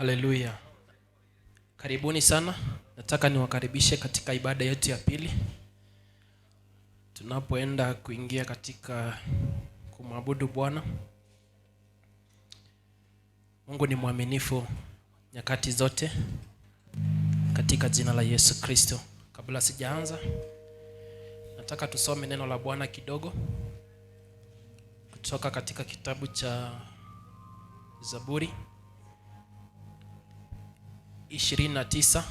Haleluya. Karibuni sana. Nataka niwakaribishe katika ibada yetu ya pili. Tunapoenda kuingia katika kumwabudu Bwana. Mungu ni mwaminifu nyakati zote katika jina la Yesu Kristo. Kabla sijaanza, nataka tusome neno la Bwana kidogo kutoka katika kitabu cha Zaburi 29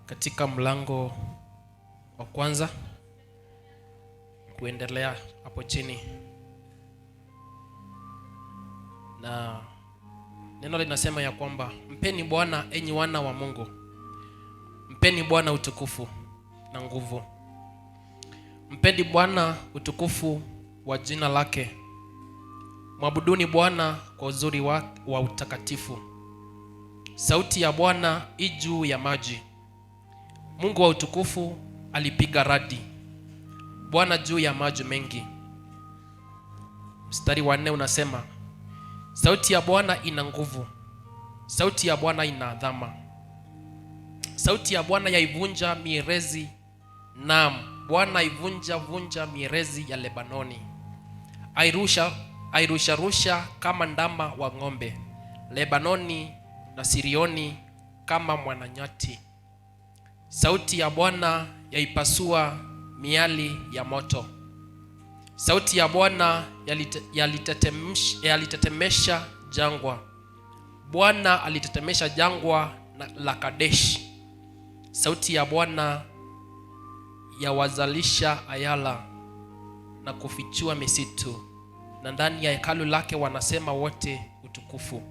katika mlango wa kwanza kuendelea hapo chini. Na neno linasema ya kwamba mpeni Bwana enyi wana wa Mungu, mpeni Bwana utukufu na nguvu. Mpeni Bwana utukufu wa jina lake, mwabuduni Bwana kwa uzuri wa utakatifu. Sauti ya Bwana juu ya maji, Mungu wa utukufu alipiga radi, Bwana juu ya maji mengi. Mstari wa 4 unasema, sauti ya Bwana ina nguvu, sauti ya Bwana ina adhama. Sauti ya Bwana yaivunja mierezi, naam, Bwana vunja mierezi ya Lebanoni. Airusha kama ndama wa ng'ombe, Lebanoni na Sirioni kama mwananyati. Sauti ya Bwana yaipasua miali ya moto. Sauti ya Bwana yalitetemesha jangwa. Bwana alitetemesha jangwa la Kadeshi. Sauti ya Bwana yawazalisha ayala na kufichua misitu, na ndani ya hekalu lake wanasema wote utukufu.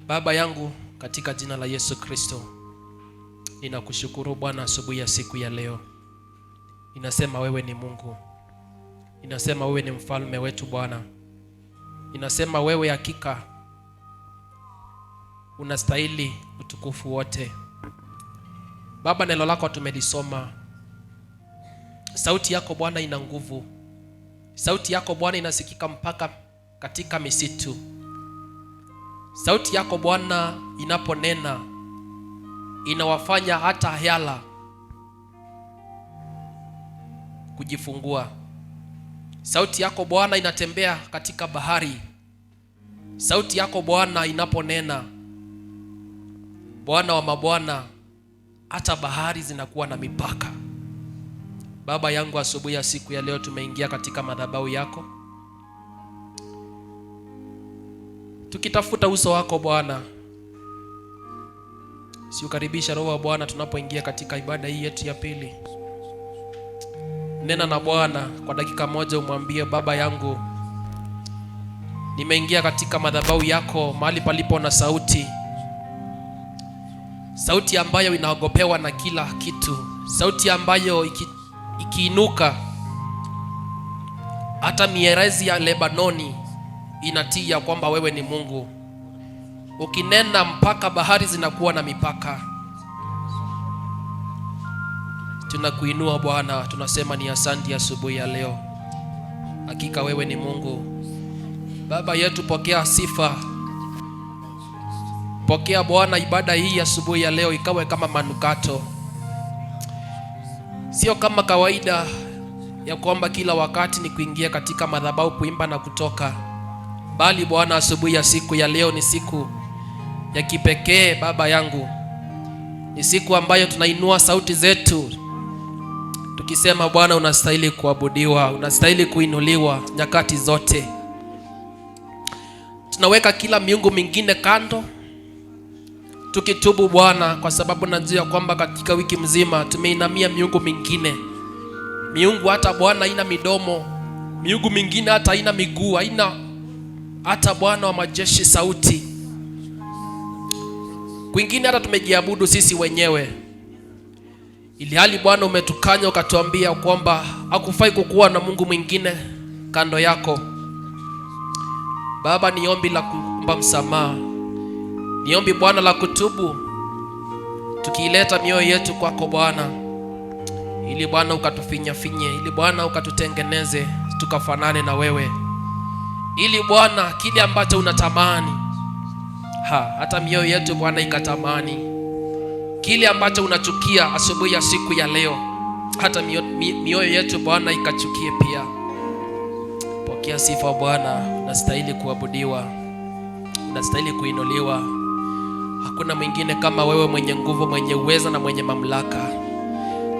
Baba yangu, katika jina la Yesu Kristo, ninakushukuru Bwana asubuhi ya siku ya leo. Ninasema wewe ni Mungu. Ninasema wewe ni mfalme wetu Bwana. Ninasema wewe hakika unastahili utukufu wote. Baba, neno lako tumelisoma. Sauti yako Bwana ina nguvu. Sauti yako Bwana inasikika mpaka katika misitu. Sauti yako Bwana inaponena inawafanya hata ayala kujifungua. Sauti yako Bwana inatembea katika bahari. Sauti yako Bwana inaponena, Bwana wa mabwana, hata bahari zinakuwa na mipaka. Baba yangu, asubuhi ya siku ya leo tumeingia katika madhabahu yako, tukitafuta uso wako Bwana. Siukaribisha Roho wa Bwana tunapoingia katika ibada hii yetu ya pili. Nena na Bwana kwa dakika moja, umwambie, Baba yangu, nimeingia katika madhabahu yako, mahali palipo na sauti. Sauti ambayo inaogopewa na kila kitu. Sauti ambayo ikiinuka hata mierezi ya Lebanoni inatii ya kwamba wewe ni Mungu. Ukinena mpaka bahari zinakuwa na mipaka. Tunakuinua Bwana, tunasema ni asante asubuhi ya leo. Hakika wewe ni Mungu. Baba yetu, pokea sifa. Pokea Bwana ibada hii asubuhi ya leo ikawe kama manukato. Sio kama kawaida ya kwamba kila wakati ni kuingia katika madhabahu kuimba na kutoka. Bali Bwana, asubuhi ya siku ya leo ni siku ya kipekee Baba yangu. Ni siku ambayo tunainua sauti zetu tukisema, Bwana unastahili kuabudiwa, unastahili kuinuliwa nyakati zote. Tunaweka kila miungu mingine kando, tukitubu Bwana, kwa sababu najua kwamba katika wiki mzima tumeinamia miungu mingine. Miungu hata Bwana haina midomo, miungu mingine hata haina miguu, haina hata Bwana wa majeshi sauti. Kwingine hata tumejiabudu sisi wenyewe. Ili hali Bwana umetukanya ukatuambia kwamba hakufai kukuwa na Mungu mwingine kando yako. Baba, ni ombi la kuomba msamaha. Ni ombi Bwana la kutubu, tukiileta mioyo yetu kwako Bwana, ili Bwana ukatufinye, ili Bwana ukatutengeneze tukafanane na wewe. ili Bwana kile ambacho unatamani, hata mioyo yetu Bwana ikatamani kile ambacho unachukia asubuhi ya siku ya leo, hata mioyo yetu Bwana ikachukie pia. Pokea sifa Bwana, unastahili kuabudiwa, unastahili kuinuliwa. Hakuna mwingine kama wewe, mwenye nguvu, mwenye uweza na mwenye mamlaka.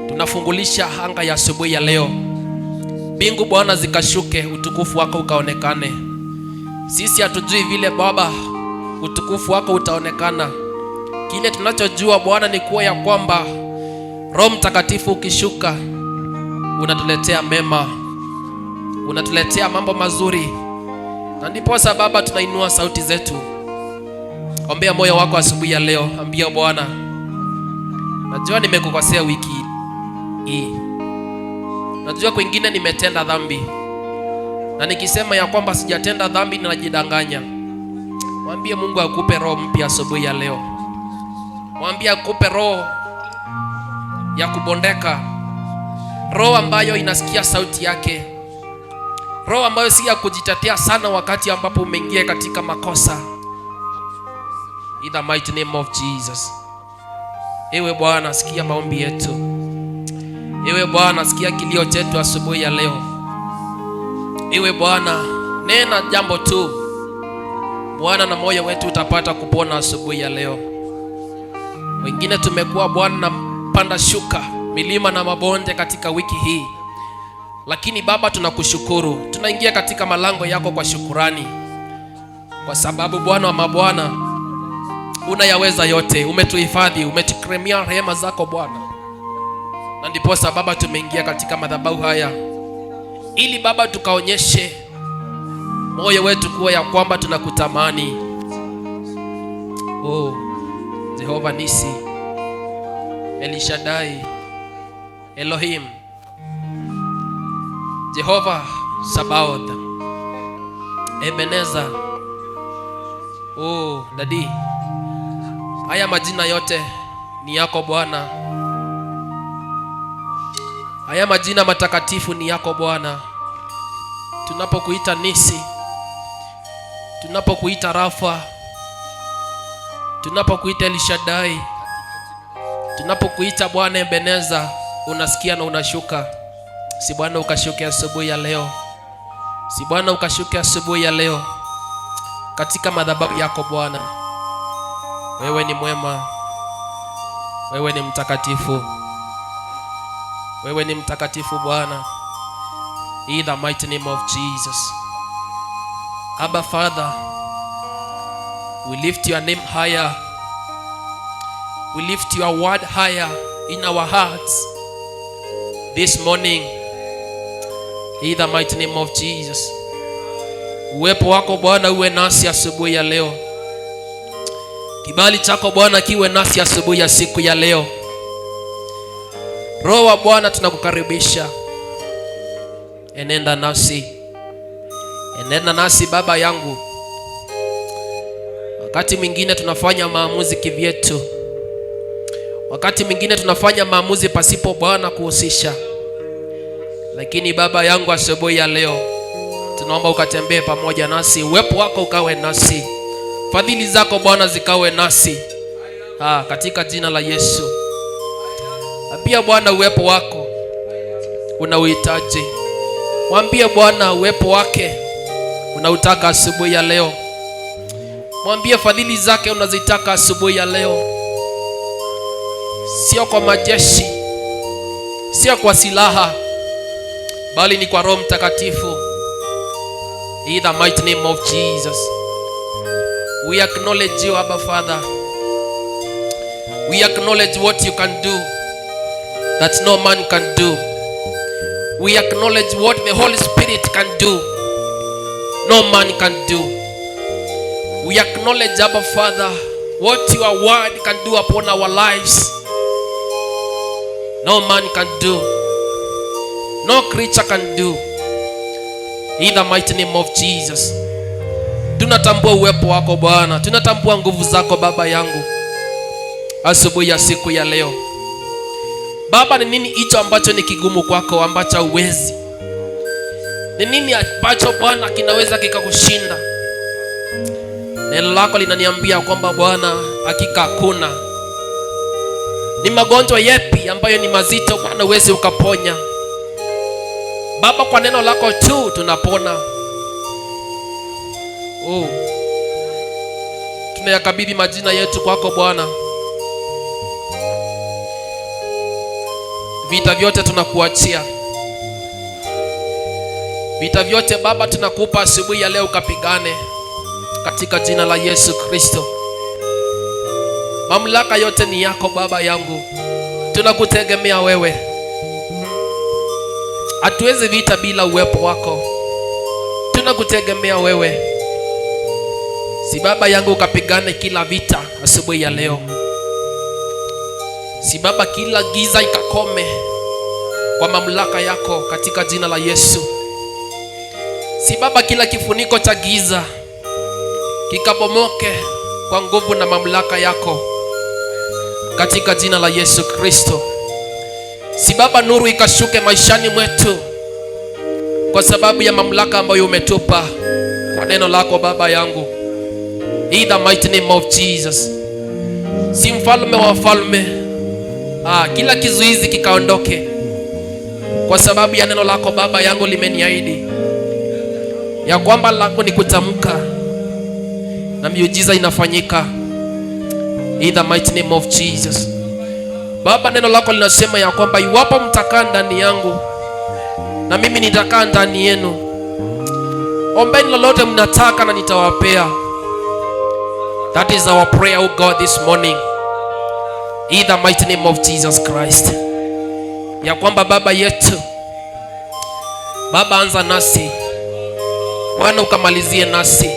Tunafungulisha anga ya asubuhi ya leo, mbingu Bwana zikashuke, utukufu wako ukaonekane. Sisi hatujui vile Baba utukufu wako utaonekana. Kile tunachojua Bwana ni kuwa ya kwamba Roho Mtakatifu ukishuka unatuletea mema, unatuletea mambo mazuri. Na ndipo Baba tunainua sauti zetu. Ombea moyo wako asubuhi ya leo, ambia Bwana, najua nimekukosea wiki hii, najua kwingine nimetenda dhambi, na nikisema ya kwamba sijatenda dhambi ninajidanganya. Mwambie Mungu akupe roho mpya asubuhi ya leo. Mwambie akupe roho ya kubondeka, roho ambayo inasikia sauti yake, roho ambayo si ya kujitetea sana wakati ambapo umeingia katika makosa. In the mighty name of Jesus. Ewe Bwana, sikia maombi yetu. Ewe Bwana, sikia kilio chetu asubuhi ya leo. Ewe Bwana, nena jambo tu Bwana, na moyo wetu utapata kupona asubuhi ya leo. Wengine tumekuwa Bwana na panda shuka, milima na mabonde katika wiki hii, lakini Baba tunakushukuru. Tunaingia katika malango yako kwa shukurani, kwa sababu Bwana wa mabwana unayaweza yote. Umetuhifadhi, umetukirimia rehema zako Bwana, na ndipo Baba tumeingia katika madhabahu haya ili Baba tukaonyeshe moyo wetu kuwa ya kwamba tunakutamani. Oh Jehova Nisi, El Shaddai, Elohim, Jehova Sabaoth, Ebeneza. Oh Dadi, haya majina yote ni yako Bwana. Haya majina matakatifu ni yako Bwana. Tunapokuita Nisi, tunapokuita Rafa, tunapokuita El Shaddai, tunapokuita Bwana Ebeneza, unasikia na unashuka. Si Bwana ukashuke asubuhi ya leo, si Bwana ukashuke asubuhi ya leo katika madhabahu yako Bwana. Wewe ni mwema, wewe ni mtakatifu, wewe ni mtakatifu Bwana. In the mighty name of Jesus. Abba Father, we lift your name higher. We lift your word higher in our hearts this morning. In the mighty name of Jesus. Uwepo wako Bwana uwe nasi asubuhi ya leo. Kibali chako Bwana kiwe nasi asubuhi ya siku ya leo. Roho wa Bwana tunakukaribisha. Enenda nasi. Enenda nasi Baba yangu. Wakati mwingine tunafanya maamuzi kivyetu. Wakati mwingine tunafanya maamuzi pasipo Bwana kuhusisha. Lakini Baba yangu, asubuhi ya leo tunaomba ukatembee pamoja nasi. Uwepo wako ukawe nasi. Fadhili zako Bwana zikawe nasi. Katika jina la Yesu. Pia Bwana, uwepo wako unauhitaji. Mwambie Bwana uwepo wake unautaka asubuhi ya leo. Mwambie fadhili zake unazitaka asubuhi ya leo. Sio kwa majeshi, sio kwa silaha, bali ni kwa Roho Mtakatifu. In the mighty name of Jesus. We acknowledge you, Abba Father. We acknowledge what you can do that no man can do. We acknowledge what the Holy Spirit can do no man can do. We acknowledge, Abba Father, what your word can do upon our lives. No man can do, no creature can do. In the mighty name of Jesus. Tunatambua uwepo wako Bwana, tunatambua nguvu zako Baba yangu asubuhi ya siku ya leo. Baba, ni nini hicho ambacho ni kigumu kwako, ambacho uwezi? Ni nini ambacho Bwana kinaweza kikakushinda? Neno lako linaniambia kwamba Bwana, hakika hakuna. Ni magonjwa yepi ambayo ni mazito Bwana uweze ukaponya? Baba, kwa neno lako tu tunapona. Tunayakabidhi majina yetu kwako Bwana. Vita vyote tunakuachia. Vita vyote Baba tunakupa asubuhi ya leo, ukapigane katika jina la Yesu Kristo. Mamlaka yote ni yako Baba yangu. Tunakutegemea wewe. Hatuwezi vita bila uwepo wako. Tunakutegemea wewe. Si Baba yangu ukapigane kila vita asubuhi ya leo. Si Baba, kila giza ikakome kwa mamlaka yako katika jina la Yesu. Si Baba, kila kifuniko cha giza kikabomoke kwa nguvu na mamlaka yako katika jina la Yesu Kristo. Si Baba, nuru ikashuke maishani mwetu kwa sababu ya mamlaka ambayo umetupa kwa neno lako Baba yangu. In the mighty name of Jesus. Si mfalme wa wafalme, kila kizuizi kikaondoke kwa sababu ya neno lako Baba yangu. Limeniahidi ya kwamba lako ni kutamka na miujiza inafanyika. In the mighty name of Jesus. Baba, neno lako linasema ya kwamba iwapo mtakaa ndani yangu na mimi nitakaa ndani yenu, ombeni lolote mnataka na nitawapea. That is our prayer, oh God, this morning. In the mighty name of Jesus Christ. Ya kwamba Baba yetu, Baba, anza nasi Bwana, ukamalizie nasi.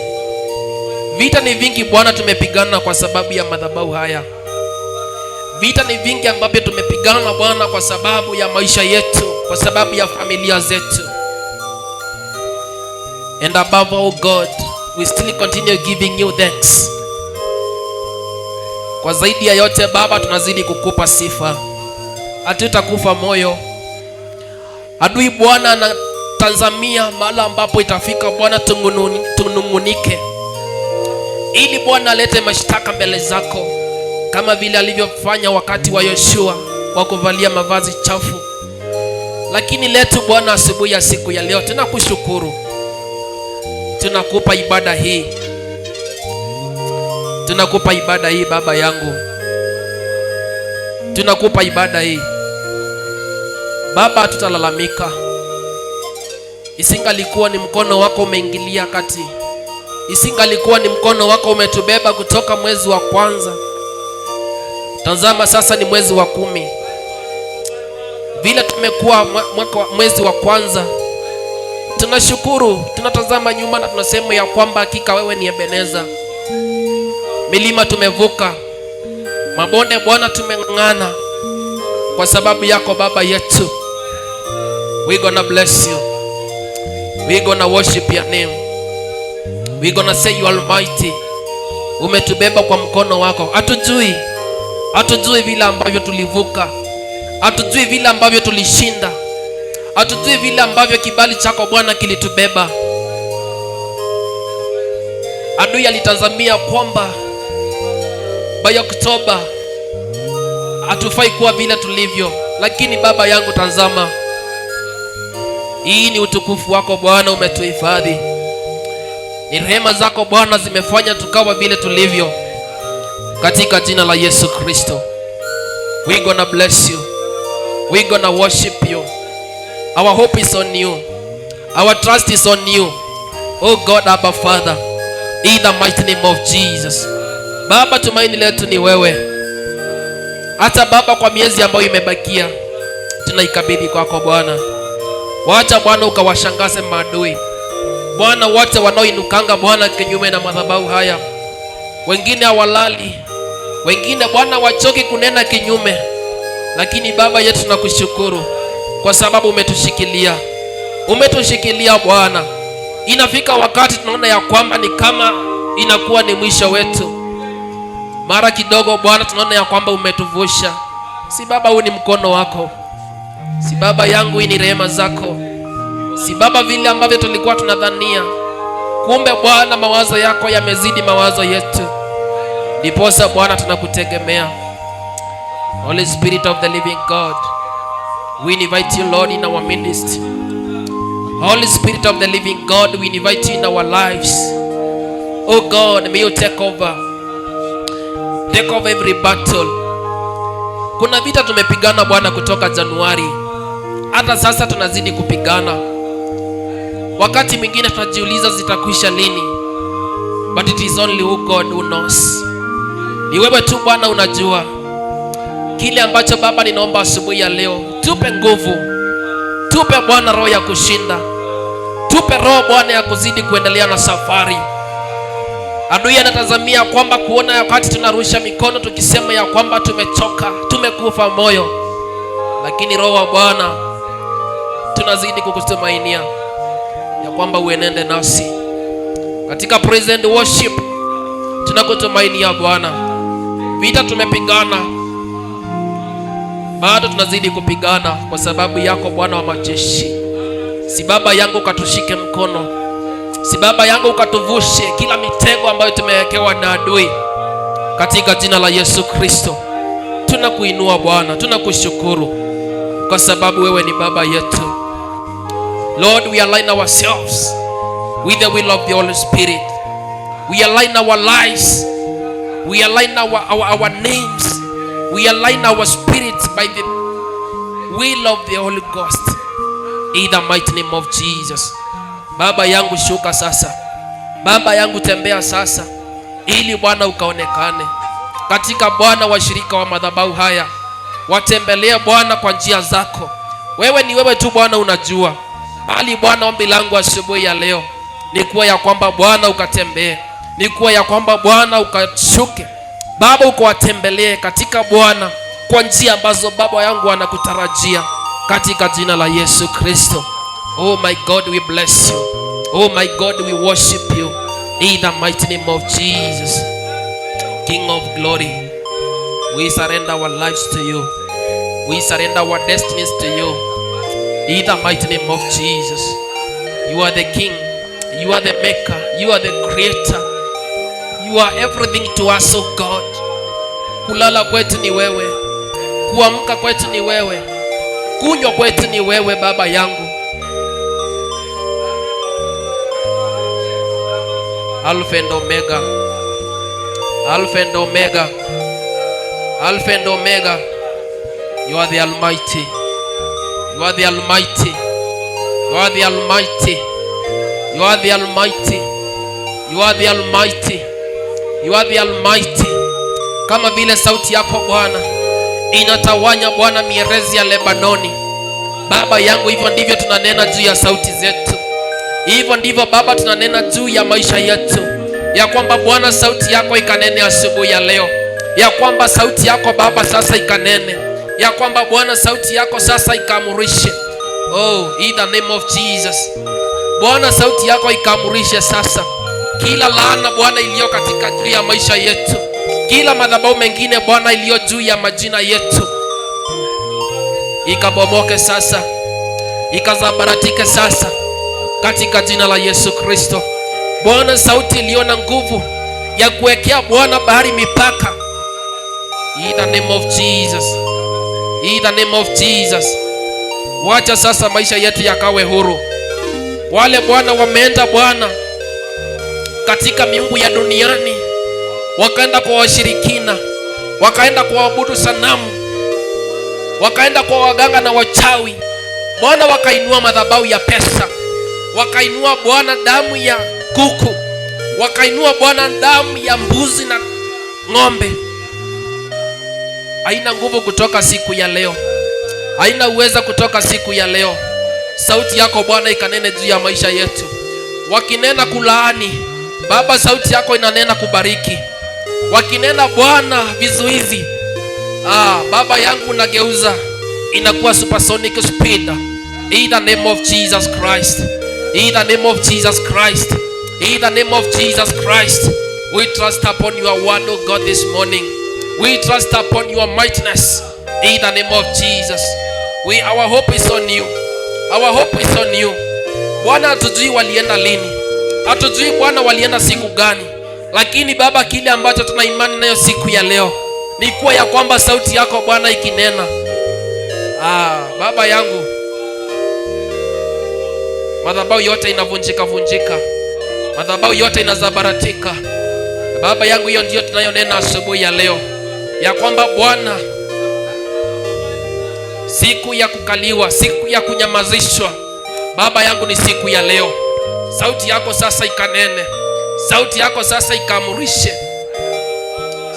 Vita ni vingi Bwana tumepigana kwa sababu ya madhabahu haya. Vita ni vingi ambavyo tumepigana Bwana kwa sababu ya maisha yetu, kwa sababu ya familia zetu. And above all God, we still continue giving you thanks. Kwa zaidi ya yote Baba, tunazidi kukupa sifa. Hatutakufa moyo. Adui Bwana anatazamia mahali ambapo itafika Bwana tunungunike, ili Bwana alete mashtaka mbele zako, kama vile alivyofanya wakati wa Yoshua wa kuvalia mavazi chafu. Lakini letu Bwana asubuhi ya siku ya leo, tunakushukuru. Tunakupa ibada hii. Tunakupa ibada hii Baba yangu. Tunakupa ibada hii Baba. Tutalalamika. Isingalikuwa ni mkono wako umeingilia kati, isingalikuwa ni mkono wako umetubeba kutoka mwezi wa kwanza. Tazama sasa ni mwezi wa 10. Vile tumekuwa mwezi wa kwanza, tunashukuru. Tunatazama nyuma na tunasema ya kwamba hakika wewe ni Ebeneza. Milima tumevuka, mabonde Bwana tumeng'ang'ana kwa sababu yako Baba yetu. We gonna bless you. We gonna worship your name. We gonna say you are almighty. Umetubeba kwa mkono wako. Hatujui vile ambavyo tulivuka. Hatujui vile ambavyo tulishinda. Hatujui vile ambavyo kibali chako Bwana kilitubeba. Adui alitazamia kwamba by Oktoba hatufai kuwa vile tulivyo, lakini Baba yangu, tazama, hii ni utukufu wako Bwana, umetuhifadhi. Ni rehema zako Bwana zimefanya tukawa vile tulivyo, katika jina la Yesu Kristo. We gonna bless you. We gonna worship you. Our hope is on you. Our trust is on you. Oh God, Abba Father, in the mighty name of Jesus. Baba, tumaini letu ni wewe. Hata Baba, kwa miezi ambayo imebakia, tunaikabidhi kwako Bwana. Wacha Bwana ukawashangaze maadui Bwana, wote wanaoinukanga Bwana kinyume na madhabahu haya. Wengine hawalali, wengine Bwana wachoki kunena kinyume, lakini Baba yetu tunakushukuru kwa sababu umetushikilia Bwana. Inafika wakati tunaona ya kwamba ni kama inakuwa ni mwisho wetu. Mara kidogo Bwana tunaona ya kwamba umetuvusha. Si Baba, huu ni mkono wako. Si Baba yangu, hii ni rehema zako. Si Baba vile ambavyo tulikuwa tunadhania. Kumbe Bwana mawazo yako yamezidi mawazo yetu. Ndiposa Bwana tunakutegemea. Holy Spirit of the living God, we invite you, Lord, in our midst. Holy Spirit of the living God, we invite you in our lives. Oh God, may you take over. Take over every battle. Kuna vita tumepigana Bwana kutoka Januari. Hata sasa tunazidi kupigana. Wakati mwingine tunajiuliza zitakwisha lini. But it is only you God who knows. Ni wewe tu Bwana unajua. Kile ambacho Baba ninaomba asubuhi ya leo, tupe nguvu. Tupe Bwana roho ya kushinda. Tupe roho Bwana ya kuzidi kuendelea na safari. Adui anatazamia kwamba kuona wakati tunarusha mikono tukisema ya kwamba tumechoka, tumekufa moyo. Lakini roho wa Bwana tunazidi kukutumainia ya kwamba uenende nasi. Katika praise and worship tunakutumainia Bwana. Vita tumepigana, bado tunazidi kupigana kwa sababu yako Bwana wa majeshi. Si Baba yangu ukatushike mkono. Si Baba yangu ukatuvushe kila mitego ambayo tumewekewa na adui. Katika jina la Yesu Kristo tunakuinua Bwana, tunakushukuru kwa sababu wewe ni Baba yetu. Lord, we align ourselves with the will of the Holy Spirit. We align our lives. We align our names. We align our spirits by the will of the Holy Ghost. In the mighty name of Jesus. Baba yangu shuka sasa. Baba yangu tembea sasa. Ili Bwana ukaonekane. Katika Bwana washirika wa madhabahu haya. Watembelee Bwana kwa njia zako. Wewe ni wewe tu Bwana unajua. Bali Bwana ombi langu asubuhi ya leo ni kuwa ya kwamba Bwana ukatembee. Ni kuwa ya kwamba Bwana ukashuke. Baba ukawatembelee katika Bwana kwa njia ambazo Baba yangu anakutarajia katika jina la Yesu Kristo. Oh my God, we bless you. Oh my God, we worship you in the mighty name of Jesus. King of glory, we surrender our lives to you. We surrender our destinies to you in the mighty name of Jesus. You are the King. You are the Maker. You are the Creator. You are everything to us, oh God. Kulala kwetu ni wewe. Kuamka kwetu ni wewe. Kunywa kwetu ni wewe Baba yangu. Alpha and Omega. Alpha and Omega. Alpha and Omega. You are the Almighty. You are the Almighty. You are the Almighty. You are the Almighty. You are the Almighty. You are the Almighty. Kama vile sauti yako Bwana inatawanya Bwana mierezi ya Lebanoni. Baba yangu, hivyo ndivyo tunanena juu ya sauti zetu. Hivyo ndivyo Baba tunanena juu ya maisha yetu. Ya kwamba Bwana sauti yako ikanene asubuhi ya leo. Ya kwamba sauti yako Baba sasa ikanene. Ya kwamba Bwana sauti yako sasa ikaamurishe. Oh, in the name of Jesus. Bwana sauti yako ikaamurishe sasa kila laana Bwana iliyo katika juu ya maisha yetu. Kila madhabahu mengine Bwana iliyo juu ya majina yetu ikabomoke sasa. Ikazabaratike sasa katika jina la Yesu Kristo. Bwana sauti iliyo na nguvu ya kuwekea Bwana bahari mipaka. In the name of Jesus. In the name of Jesus. Wacha sasa maisha yetu yakawe huru. Wale Bwana wameenda Bwana katika miungu ya duniani, wakaenda kwa washirikina, wakaenda kwa waabudu sanamu, wakaenda kwa waganga na wachawi. Bwana wakainua madhabahu ya pesa, wakainua Bwana damu ya kuku, wakainua Bwana damu ya mbuzi na ng'ombe. Haina nguvu kutoka siku ya leo. Haina uweza kutoka siku ya leo. Sauti yako Bwana ikanene juu ya maisha yetu. Wakinena kulaani, Baba sauti yako inanena kubariki. Wakinena Bwana vizuizi, Baba yangu unageuza inakuwa supersonic speed. In the name of Jesus Christ. In the name of Jesus Christ. In the name of Jesus Christ. We trust upon your word, oh God, this morning. We trust upon your mightiness. In the name of Jesus. Our hope is on you. Our hope is on you. Bwana, hatujui walienda lini, hatujui Bwana walienda siku gani, lakini Baba, kile ambacho tuna imani nayo siku ya leo ni kuwa ya kwamba sauti yako Bwana ikinena, Baba yangu, madhabahu yote inavunjika vunjika, madhabahu yote inazabaratika. Baba yangu, hiyo ndio tunayonena asubuhi ya leo, ya kwamba Bwana, siku ya kukaliwa, siku ya kunyamazishwa, Baba yangu, ni siku ya leo. Sauti yako sasa ikanene, sauti yako sasa ikaamurishe,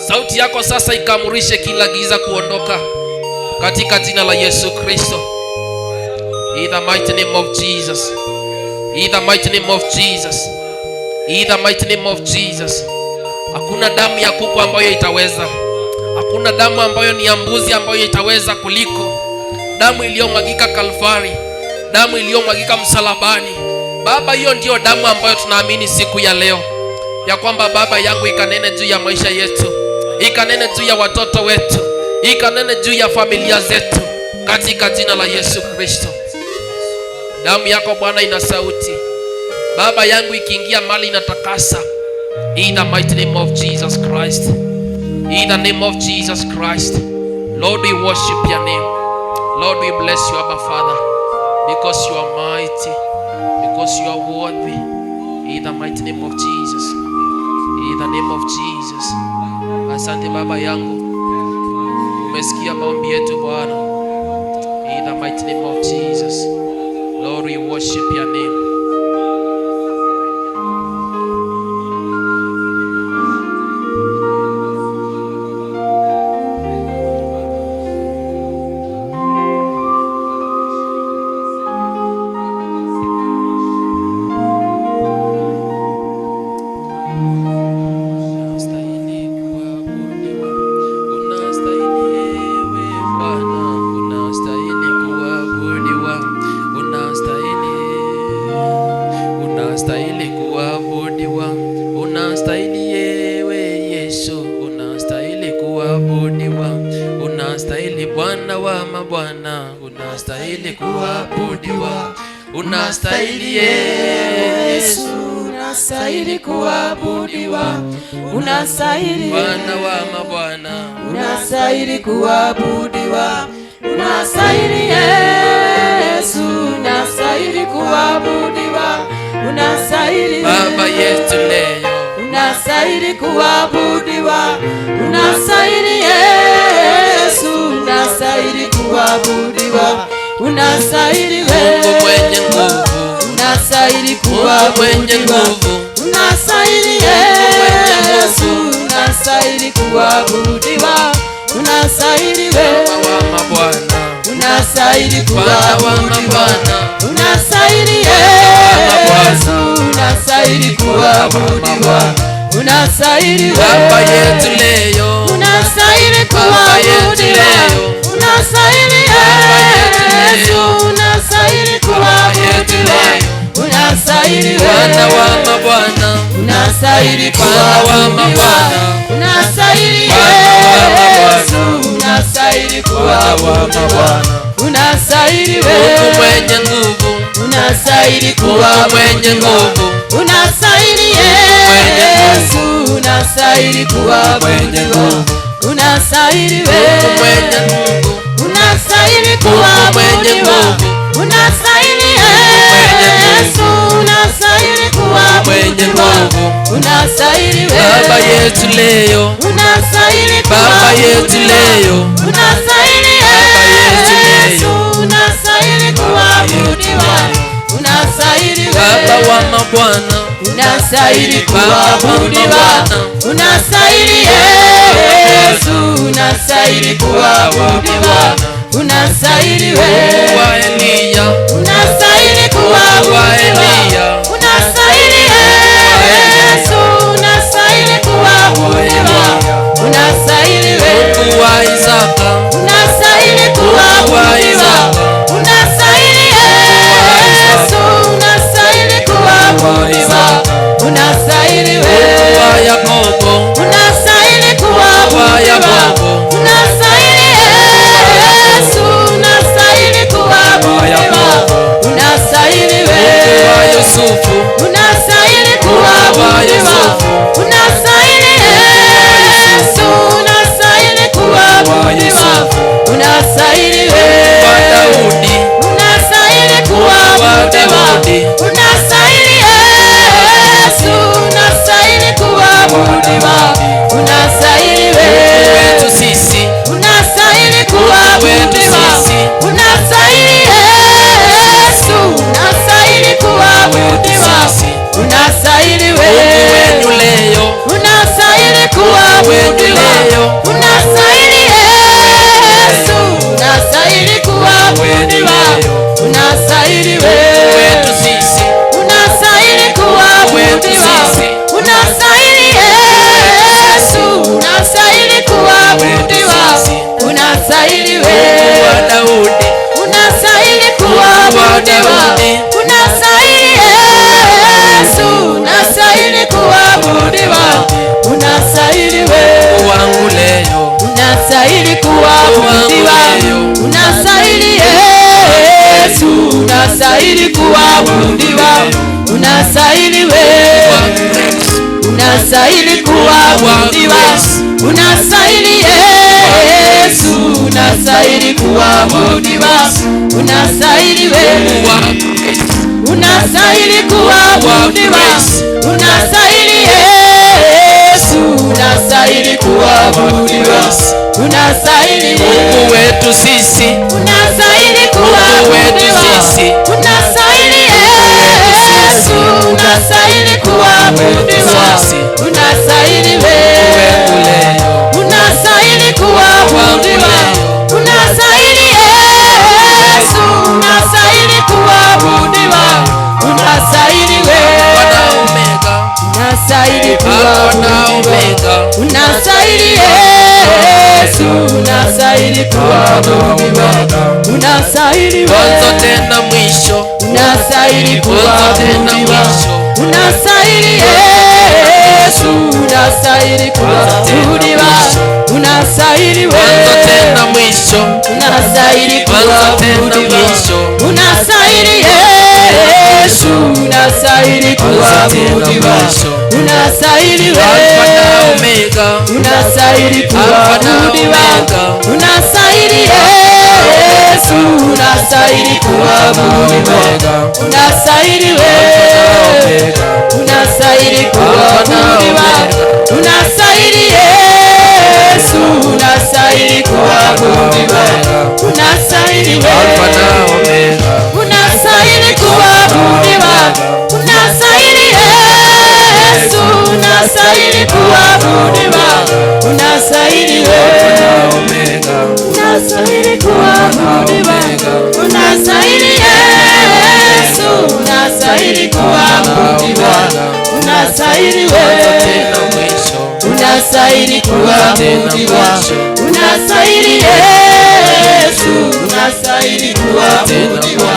sauti yako sasa ikaamurishe kila giza kuondoka, katika jina la Yesu Kristo. In the mighty name of Jesus, in the mighty name of Jesus, in the mighty name of Jesus. Hakuna damu ya kuku ambayo itaweza, hakuna damu ambayo ni ya mbuzi ambayo itaweza kuliko damu iliyomwagika Kalvari, damu iliyomwagika msalabani. Baba, hiyo ndio damu ambayo tunaamini siku ya leo, ya kwamba Baba yangu ikanene juu ya maisha yetu, ikanene juu ya watoto wetu, ikanene juu ya familia zetu, katika jina la Yesu Kristo. Damu yako Bwana ina sauti, Baba yangu, ikiingia mali inatakasa. In the mighty name of Jesus Christ, in the name of Jesus Christ. Lord, we worship your name. Lord, we bless you, Abba Father, because you are mighty, because you are worthy. In the mighty name of Jesus, in the name of Jesus. Asante Baba yangu, umesikia maombi yetu Bwana. In the mighty name of Jesus, Lord, we worship your name. Unastahili kuabudiwa, unastahili Yesu, unastahili kuabudiwa, unastahili Bwana wa mabwana, unastahili kuabudiwa, unastahili Yesu, unastahili kuabudiwa, unastahili Baba yetu leo, unastahili kuabudiwa, unastahili Yesu, unastahili kuabudiwa, unastahili Mungu mwenye nguvu, unastahili kuabudiwa, unastahili Yesu, unastahili kuabudiwa, unastahili Baba wa mabwana, unastahili kuabudiwa, unastahili Yesu, unastahili kuabudiwa, unastahili Baba yetu leo, unastahili kuabudiwa, unastahili Yesu, unastahili kuabudiwa, unastahili Bwana wa mabwana, unastahili kuabudiwa, unastahili Yesu, unastahili kuabudiwa, unastahili Mungu mwenye nguvu, unastahili kuabudiwa, unastahili Yesu, unastahili kuabudiwa, unastahili Mungu mwenye nguvu, unastahili kuabudiwa, unastahili Yesu, unastahili kuabudiwa, unastahili Baba yetu leo, unastahili Baba yetu leo, unastahili Yesu, unastahili kuabudiwa, unastahili Baba wa mabwana, unastahili kuabudiwa, unastahili Yesu, unastahili kuabudiwa, unastahili Mungu wa Eliya, unastahili kuabudiwa, unastahili Yesu, unastahili kuabudiwa, unastahili Mungu wa Isaka, unastahili kuabudiwa, unastahili Yesu, unastahili kuabudiwa, unastahili Mungu wa Yakobo, unastahili kuabudiwa, unastahili Yesu, unastahili kuabudiwa, unastahili Mungu wa kuabudiwa, unastahili Yesu, unastahili kuabudiwa, unastahili wetu sisi, unastahili kuabudiwa, unastahili Yesu, unastahili kuabudiwa, unastahili wewe Daudi, unastahili kuabudiwa, unastahili Yesu, unastahili kuabudiwa, unastahili wewe wangu leo, unastahili kuabudiwa, unastahili Yesu, unastahili kuabudiwa, unastahili wewe, unastahili kuabudiwa, unastahili Yesu, unastahili kuabudiwa, unastahili wewe, unastahili kuabudiwa, unastahili Yesu, unastahili kuabudiwa, unastahili Mungu wetu sisi, unastahili kuabudiwa, unastahili Yesu, unastahili kuabudiwa, unastahili wewe, unastahili kuabudiwa, unastahili Yesu, unastahili kuabudiwa, unastahili wewe, unastahili kuabudiwa, unastahili Yesu, unastahili kuabudiwa, unastahili mwanzo tena mwisho, unastahili kuabudiwa, unastahili Yesu, unastahili kuabudiwa, unastahili mwanzo tena mwisho, unastahili kuabudiwa, unastahili Yesu, unastahili kuabudiwa, unastahili wewe, unastahili kuabudiwa, unastahili Yesu, unastahili kuabudiwa, unastahili wewe, unastahili kuabudiwa, unastahili Yesu, unastahili kuabudiwa, unastahili wewe, unastahili kuabudiwa, unastahili Yesu, unastahili kuabudiwa, unastahili wewe, unastahili kuabudiwa, unastahili Yesu, unastahili kuabudiwa, unastahili wewe, unastahili kuabudiwa, unastahili Yesu, unastahili kuabudiwa,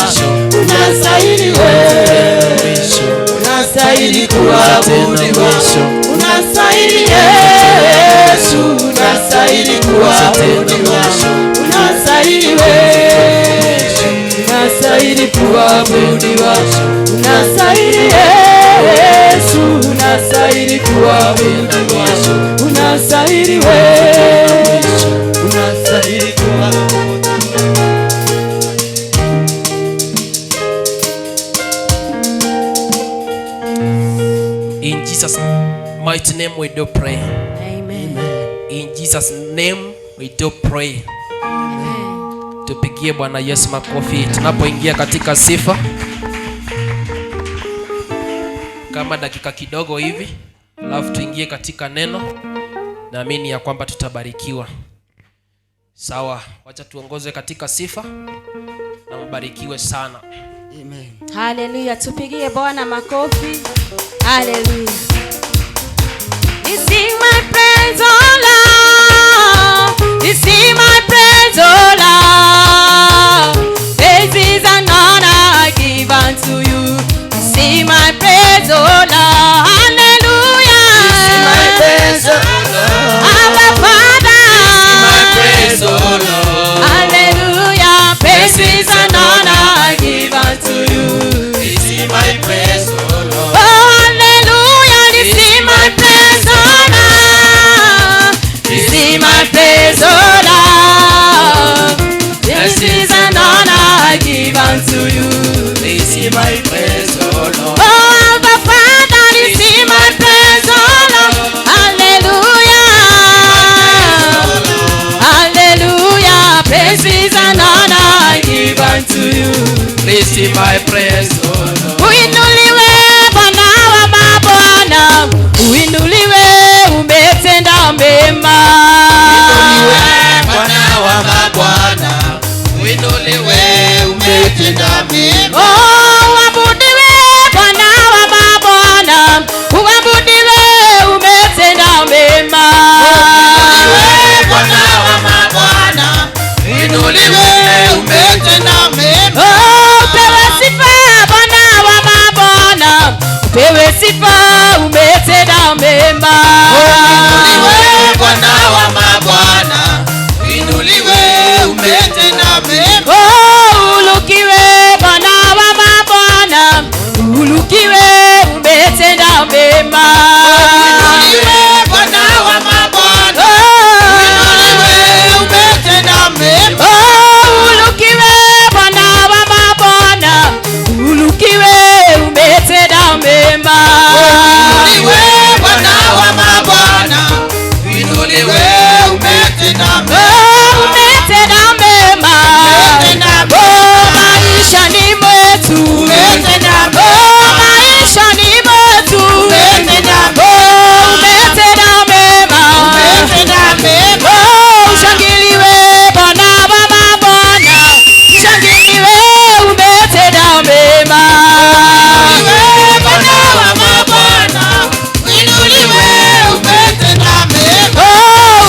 unastahili wewe, unastahili kuabudiwa, unastahili Yesu, unastahili kuabudiwa, unastahili wewe, unastahili kuabudiwa, unastahili Yesu, unastahili kuabudiwa, unastahili wewe, unastahili kuabudiwa. In Jesus' mighty name we do pray. Amen. In Jesus' name we do pray. Amen. Tupigie Bwana Yesu makofi tunapoingia katika sifa. Kama dakika kidogo hivi, alafu tuingie katika neno. Naamini ya kwamba tutabarikiwa. Sawa, wacha tuongoze katika sifa na mbarikiwe sana. Amen. Hallelujah. Tupigie Bwana makofi. Hallelujah. You sing my praise, oh Lord. You sing my praise, oh Lord. Praises and honor I give unto you. You sing my praise, oh Lord. Hallelujah. You sing my praise, oh Lord. Our Father. You sing my praise, oh Lord. Hallelujah. Praises and honor I give unto you. You sing my praise, oh Lord. Oh, hallelujah. You sing my praise, oh Lord. You sing my praise, oh Lord. Praises and honor I give unto you. You sing my praise, oh Lord. Oh, the Father, you sing my praise, oh Lord. Hallelujah. Hallelujah. Praises and honor I give unto you. Receive my praise, oh Lord. Uinuliwe Bwana wa mabwana, uinuliwe umetenda mengi. mema. Uinuliwe Bwana wa mabwana, uinuliwe umetenda mema. Ulukiwe Bwana wa mabwana, ulukiwe umetenda mema. Uinuliwe Bwana wa mabwana, uinuliwe umetenda mema. Ulukiwe Bwana wa mabwana, ulukiwe umetenda mema. Uinuliwe Bwana wa mabwana, uinuliwe umetenda mema. Umetenda mema. Maishani mwetu. Umetenda mema. Maishani mwetu. Umetenda mema. Umetenda mema. Umetenda mema. Ushangiliwe Bwana wa mabwana, ushangiliwe umetenda mema. Uinuliwe Bwana wa mabwana, uinuliwe umetenda mema.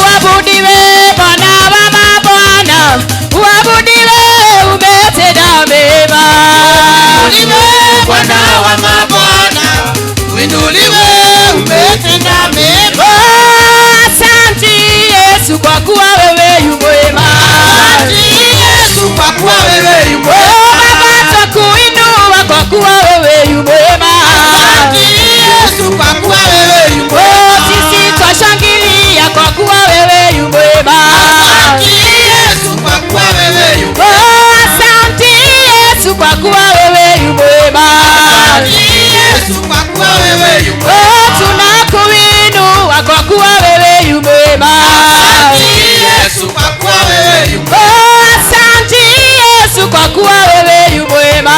Uabudiwe Bwana wa mabwana, uabudiwe umetenda mema. Uinuliwe Bwana wa mabwana, uinuliwe umetenda mema. Asante Yesu kwa kuwa wewe yu mwema. Asante Yesu kwa kuwa wewe yu mwema. Baba twakuinua kwa kuwa wewe yu mwema. Asante Yesu kwa kuwa wewe yu mwema. Sisi twashangilia kwa kuwa wewe yu mwema. Asante Yesu kwa kuwa wewe yu mwema. Asante Yesu kwa kuwa wewe yu mwema. Asante Yesu kwa kuwa wewe yu mwema. Tunakuinua kwa kuwa wewe yu mwema. Asante Yesu kwa kuwa wewe yu mwema. Asante Yesu kwa kuwa wewe yu mwema.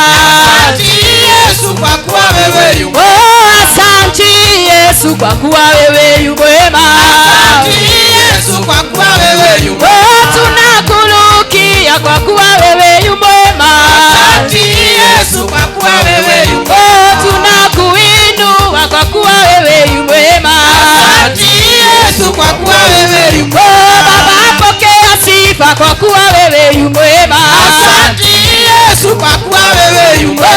Asante Yesu kwa kuwa wewe yu mwema. Asante Yesu kwa kuwa wewe yu mwema. Asante Yesu kwa kuwa wewe yu mwema. Tunakulukia kwa kuwa wewe yu mwema. Asante Yesu kwa kuwa wewe yu mwema. Tunakuinua kwa kuwa wewe yu mwema. Asante Yesu kwa kuwa wewe yu mwema. Baba pokea sifa kwa kuwa wewe yu mwema. Asante Yesu kwa kuwa wewe yu mwema.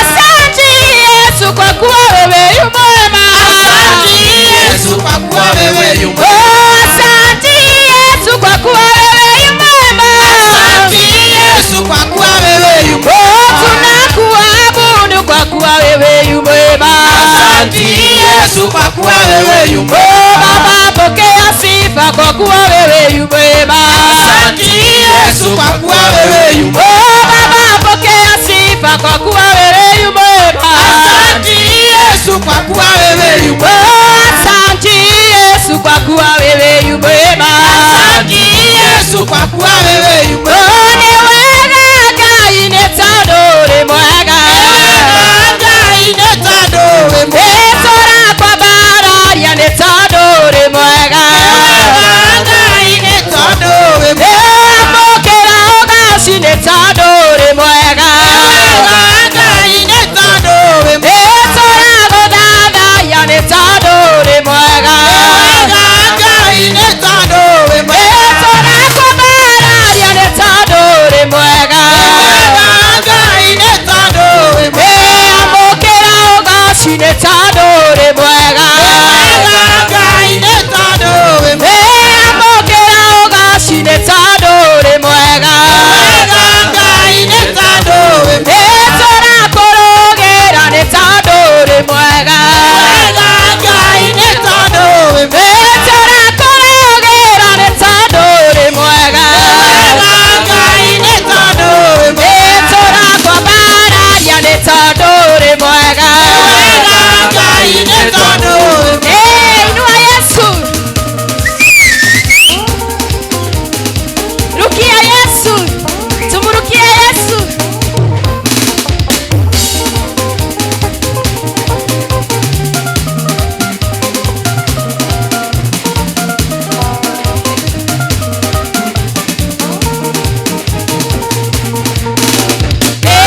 Asante Yesu kwa kuwa wewe yu mwema. Asante Yesu kwa kuwa wewe yu mwema. Asante Yesu kwa kuwa wewe yu mwema. Asante Yesu kwa kuwa wewe yu mwema. Tunakuabudu kwa kuwa wewe yu mwema. Asante Yesu kwa kuwa wewe yu mwema. Baba pokea sifa kwa kuwa wewe yu mwema. Asante Yesu kwa kuwa wewe yu mwema. Baba pokea sifa kwa kuwa wewe yu mwema. Asante Yesu kwa kuwa wewe yu mwema. Asante Yesu kwa kuwa wewe yu mwema. Asante Yesu kwa kuwa wewe yu mwema. Ni wega Ngai nĩ tondũ ũrĩ mwega. Ngai nĩ tondũ wĩ mwega. Tũrakwa mbararia nĩ tondũ ũrĩ mwega. Ngai nĩ tondũ wĩ mwega. Mũkĩra ũgaci nĩ tondũ ũrĩ mwega. Ngai nĩ tondũ wĩ mwega. Tũragũthathaiya nĩ tondũ ũrĩ mwega. Ngai nĩ tondũ wĩ mwega. Tũrakwa mbararia nĩ tondũ ũrĩ mwega. Ngai nĩ tondũ wĩ mwega. Mũkĩra ũgaci nĩ tondũ ũrĩ mwega. Ngai nĩ tondũ wĩ mwega. Mũkĩra ũgaci nĩ tondũ ũrĩ mwega. Ngai nĩ tondũ wĩ mwega. Tũrakũrũgĩra nĩ tondũ ũrĩ mwega. Ngai nĩ tondũ wĩ mwega. Tũrakũrũgĩra nĩ tondũ ũrĩ mwega. Ngai nĩ tondũ wĩ mwega. Tũrakwa mbararia nĩ tondũ ũrĩ mwega. Ngai nĩ tondũ wĩ mwega. Inua Yesu. Rukia Yesu. Tumrukie Yesu.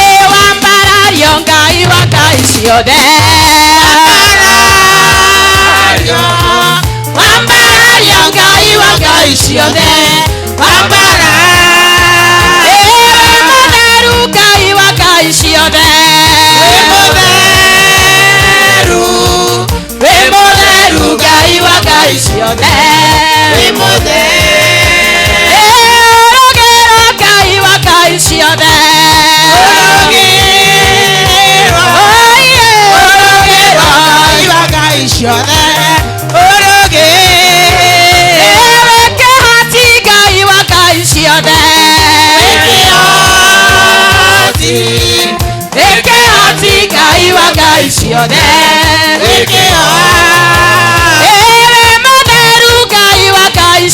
Wambarario Ngai wa ngai ciothe. Wambarario Ngai wa ngai ciothe. Mũtheru Ngai wa ngai ciothe. Wĩ mũtheru Ngai ciothe Wimuthe Rũgĩra Ngai wa Ngai ciothe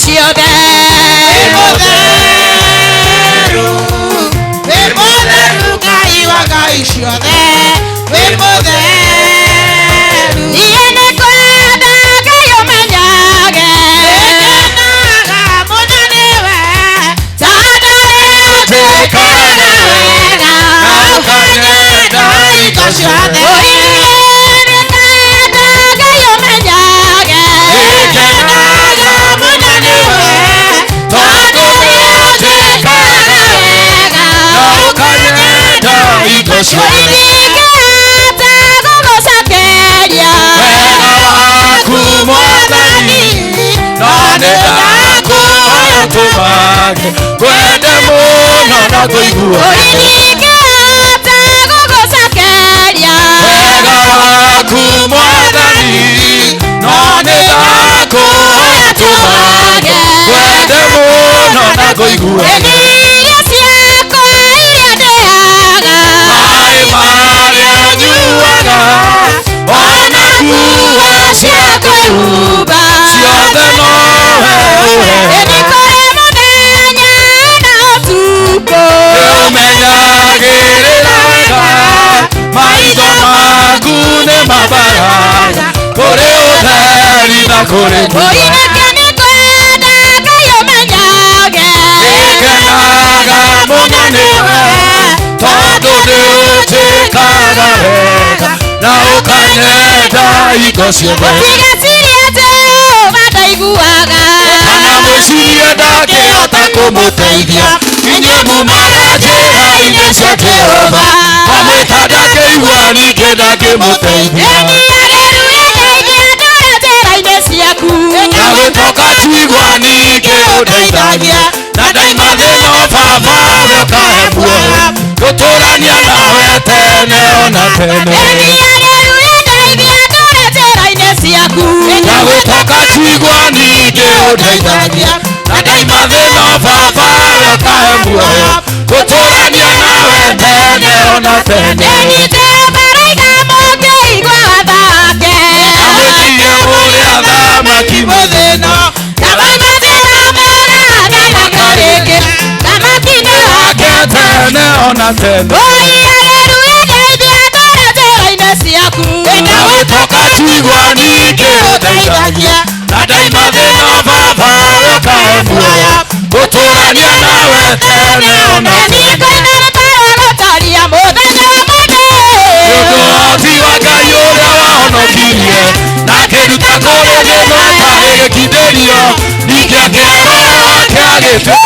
Ciothe Ewe mũtheru Ngai wa Ngai ciothe Iye nĩ kwenda Ngai ũmenyage tondũ nĩũtĩkaga wega Ukanyenda iko ciothe Kwende mũno na kũigua wega waku Mwathani no nĩndakũhoya tũmage kwende mũno na kũigua maĩ marĩa nyuaga ona nguo cia kwĩhumba ciothe nowe nĩũmenyagĩrĩraga maitho maku nĩ mabaraga kũrĩ ũtheri na kũrĩ nĩkenaga mũno nĩwe tondũ nĩũtĩkaga wega na ũkanyenda iko ciothe kana mwĩcirie ndangĩhota kũmũteithia inyuĩ mumaga njĩra-inĩ cia Jehova kamwĩta ndangĩigua ningĩ ndangĩmũteithia na gũtoka tuigua ningĩ ũndeithagia na ndaima thĩno baba wĩkahe muoyo gũtũrania nawe tene ona tene na gũtoka tuigua ningĩ ũndeithagia na ndaima thĩno baba wĩkahe muoyo gũtũrania nawe tene ona tene amwĩtie ũrĩa thamaki mũthĩno ake tene ona tene na gũtoka tuigua ningĩ ũndeithagia na ndaima thĩno baba wĩkahe muoyo gũtũrania nawe tene ona tene nĩũndũ ũhoti wa Ngai ũrĩa wahonokirie na akĩruta kũrĩ thĩno ta ĩgĩkindĩrio ningĩ akĩroho wake agĩtwĩrĩire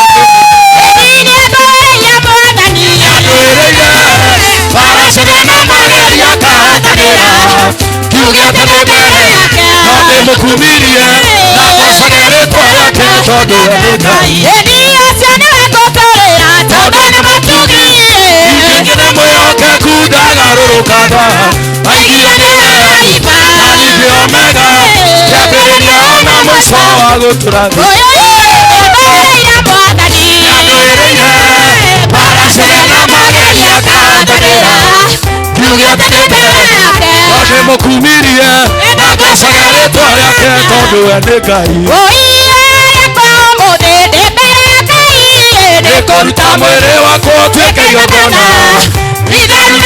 baracene na mageria akahanagĩra kiuge atĩ nĩ mbere no ndĩmũkumirie na ngocage rĩtwa rĩake tondũ we nĩ Ngai tondũ nĩ mũtugi ingĩ nĩ mwĩhokeku ndagarũrũkaga aigire nĩ Alpha na ningĩ Omega kĩambĩrĩria ona mũico wa gũtũrathima nĩandũĩrĩire baracene na mageria akahanagĩra kiuge atĩ nĩ mbere no ndĩmũkumirie na ngocage rĩtwa rĩake tondũ we nĩ Ngai nĩkũruta mwĩrĩ wakwa ũtuĩke igongona itheru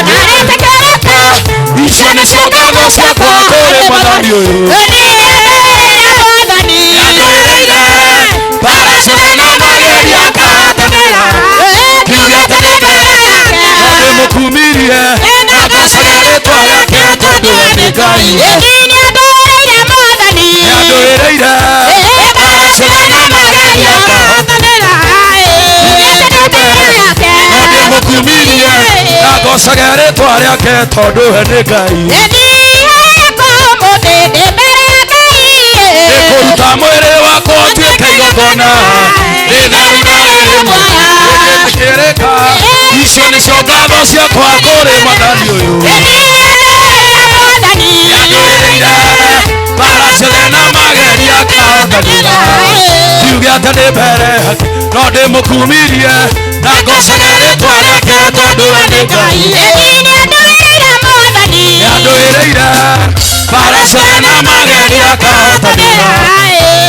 nĩrĩrĩtĩkĩrĩka icio nĩcio ngathũ ciakwa kũrĩ Mwathani ũyũ nĩandũĩrĩire baracene na mageria akahanagĩra kiuge atĩ nĩ mbere no ndĩmũkumirie na ngocage rĩtwa rĩake tondũ we nĩ Ngai nĩandũĩrĩire baracene na mageria akahanagĩra no ndĩmũkumirie na ngocage rĩtwa rĩake tondũ we nĩ Ngai rĩigana rĩtheru na rĩmwe rĩgĩtĩkĩrĩka. Icio nĩcio ngatho ciakwa kũrĩ mwathani ũyũ. Nĩandũĩrĩire mbara ciothe na mageria akahotanĩra. Ngiuge atĩ ndĩ mbere yake no ndĩmũkumirie na ngocage rĩĩtwa rĩake tondũ we nĩ Ngai. Nĩandũĩrĩire mbara ciothe na mageria akahotanĩra.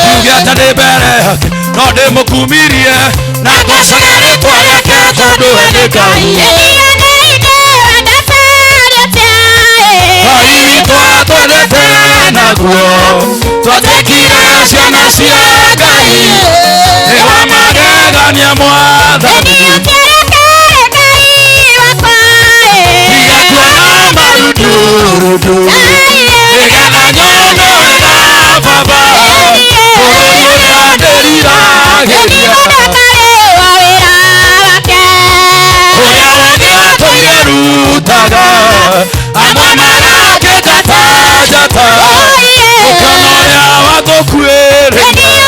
Ngiuge atĩ ndĩ mbere yake no ndĩmũkumirie na ngocage rĩĩtwa rĩake tondũ we nĩ Ngai. Ngai witũ atwendete naguo twatekire ciana cia Ngai nĩ wa magegania mwathani. Ndigakuona marudurudu nĩgetha nyone wega Baba bũrũri ũrĩa ndĩriragĩria. Ũrĩa wothe tũirutaga amwe marakĩngata njata ũkona ũrĩa watũkuĩrĩire.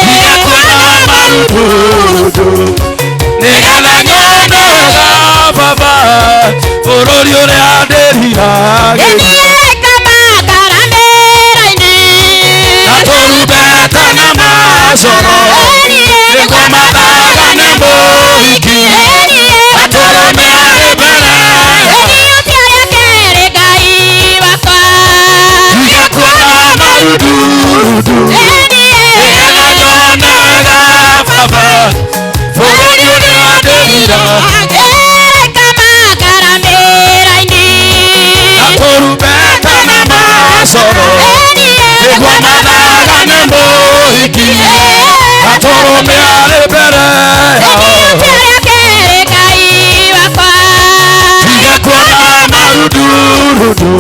Ndigakuona marudurudu nĩgetha nyone wega Baba bũrũri ũrĩa ndĩriragĩria. Na tũrumbeta na macoro nĩguo mathagane mũhiki atũrũme arĩ mbere. Ndigakuona marudurudu nĩgetha nyone wega Baba bũrũri ũrĩa ndĩriragĩria. Na tũrumbeta na macoro nĩguo mathagane mũhiki atũrũme arĩ mbere yao. Ndigakuona marudurudu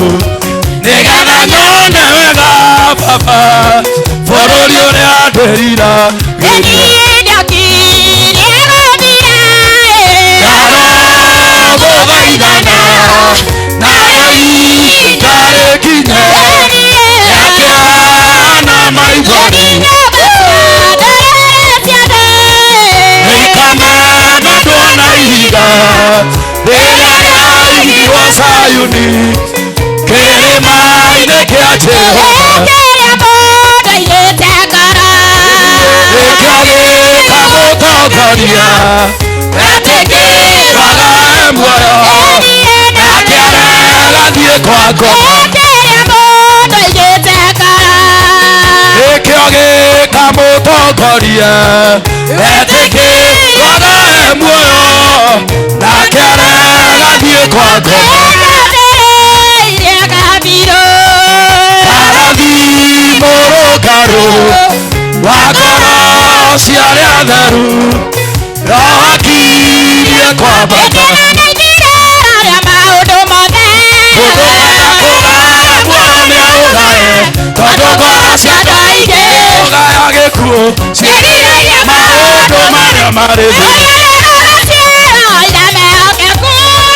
nĩgetha nyone wega Baba bũrũri ũrĩa ndĩriragĩria. Gũthaithana nayo ihinda rĩkinye rĩakĩhana maithori rĩkamemendwo na ihinda rĩrĩa rĩaigirwo Sayuni kĩrĩma-inĩ kĩa Jehova. Nĩkĩo gĩkamũtongoria etĩkĩraga e muoyo nake aregathiĩ kwa ngoma. Nĩkĩo gĩkamũtongoria etĩkĩraga e muoyo nake aregathiĩ kwa ngoma. Arathi mũrũngarũ wa ngoro cia arĩa atheru Roho akirie kwambata ũgaya muoyo nĩaũgaye tondũ ngoro cia andũ aingĩ ũgaya gĩkuũ ciĩrirĩirie maũndũ marĩa marĩ thĩ.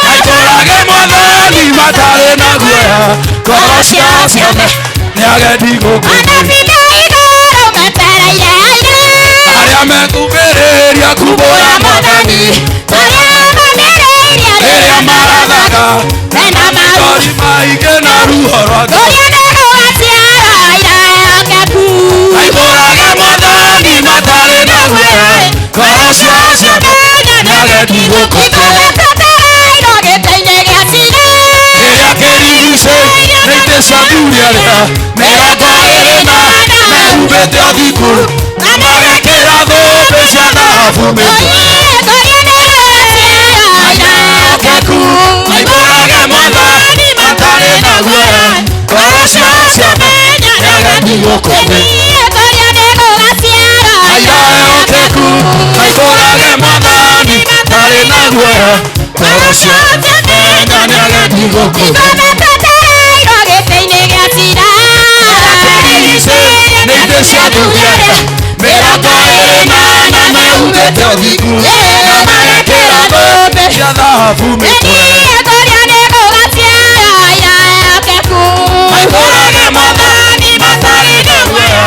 Aitũrage Mwathani matarĩ na guoya ngoro ciao ciothe nĩ agendi gũkũ thĩ. Arĩa mekumbĩrĩria ngumo ya Mwathani rĩrĩa marathaga mena maithori maingĩ na ruo rwa Ngai. Aitũrage Mwathani matarĩ na guoya ngoro ciao ciothe nĩ agendi gũkũ thĩ. Rĩrĩa kĩrigicĩirie nĩ itĩ cia Juliana mĩrongo ĩrĩ na mehumbĩte ũthiku na magekĩra thũmbĩ cia thahabu mĩtwe. Aitũrage Mwathani matarĩ na guoya ngoro ciao ciothe nĩ agendi gũkũ thĩ. Aitũrage Mwathani matarĩ na guoya ngoro ciao ciothe nĩ agendi gũkũ thĩ. Nĩ itĩ cia Juliana mĩrongo ĩrĩ na mehumbĩte ũthiku na magekĩra thũmbĩ cia thahabu mĩtwe. Aitũrage Mwathani matarĩ na guoya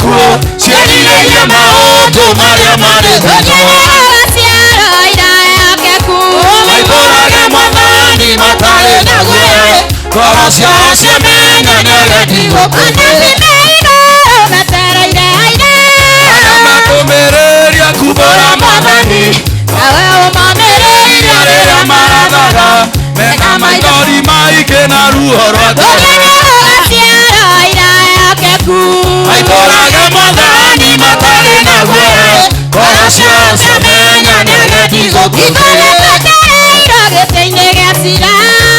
kuo ciĩrirĩirie maũndũ marĩa marĩ thĩinĩ. Maihũrage Mwathani matarĩ na guoya, ngoro ciao ciamenya nĩagendi gũkũigĩra. Arĩa makũmĩrĩria kumbũra Mwathani, nawe ũmamĩrĩria rĩrĩa marathaga, mena maithori maingĩ na ruo rwa tene. Maihũrage Mwathani matarĩ na guoya, ngoro ciao ciamenya nĩagendi gũkũigĩra.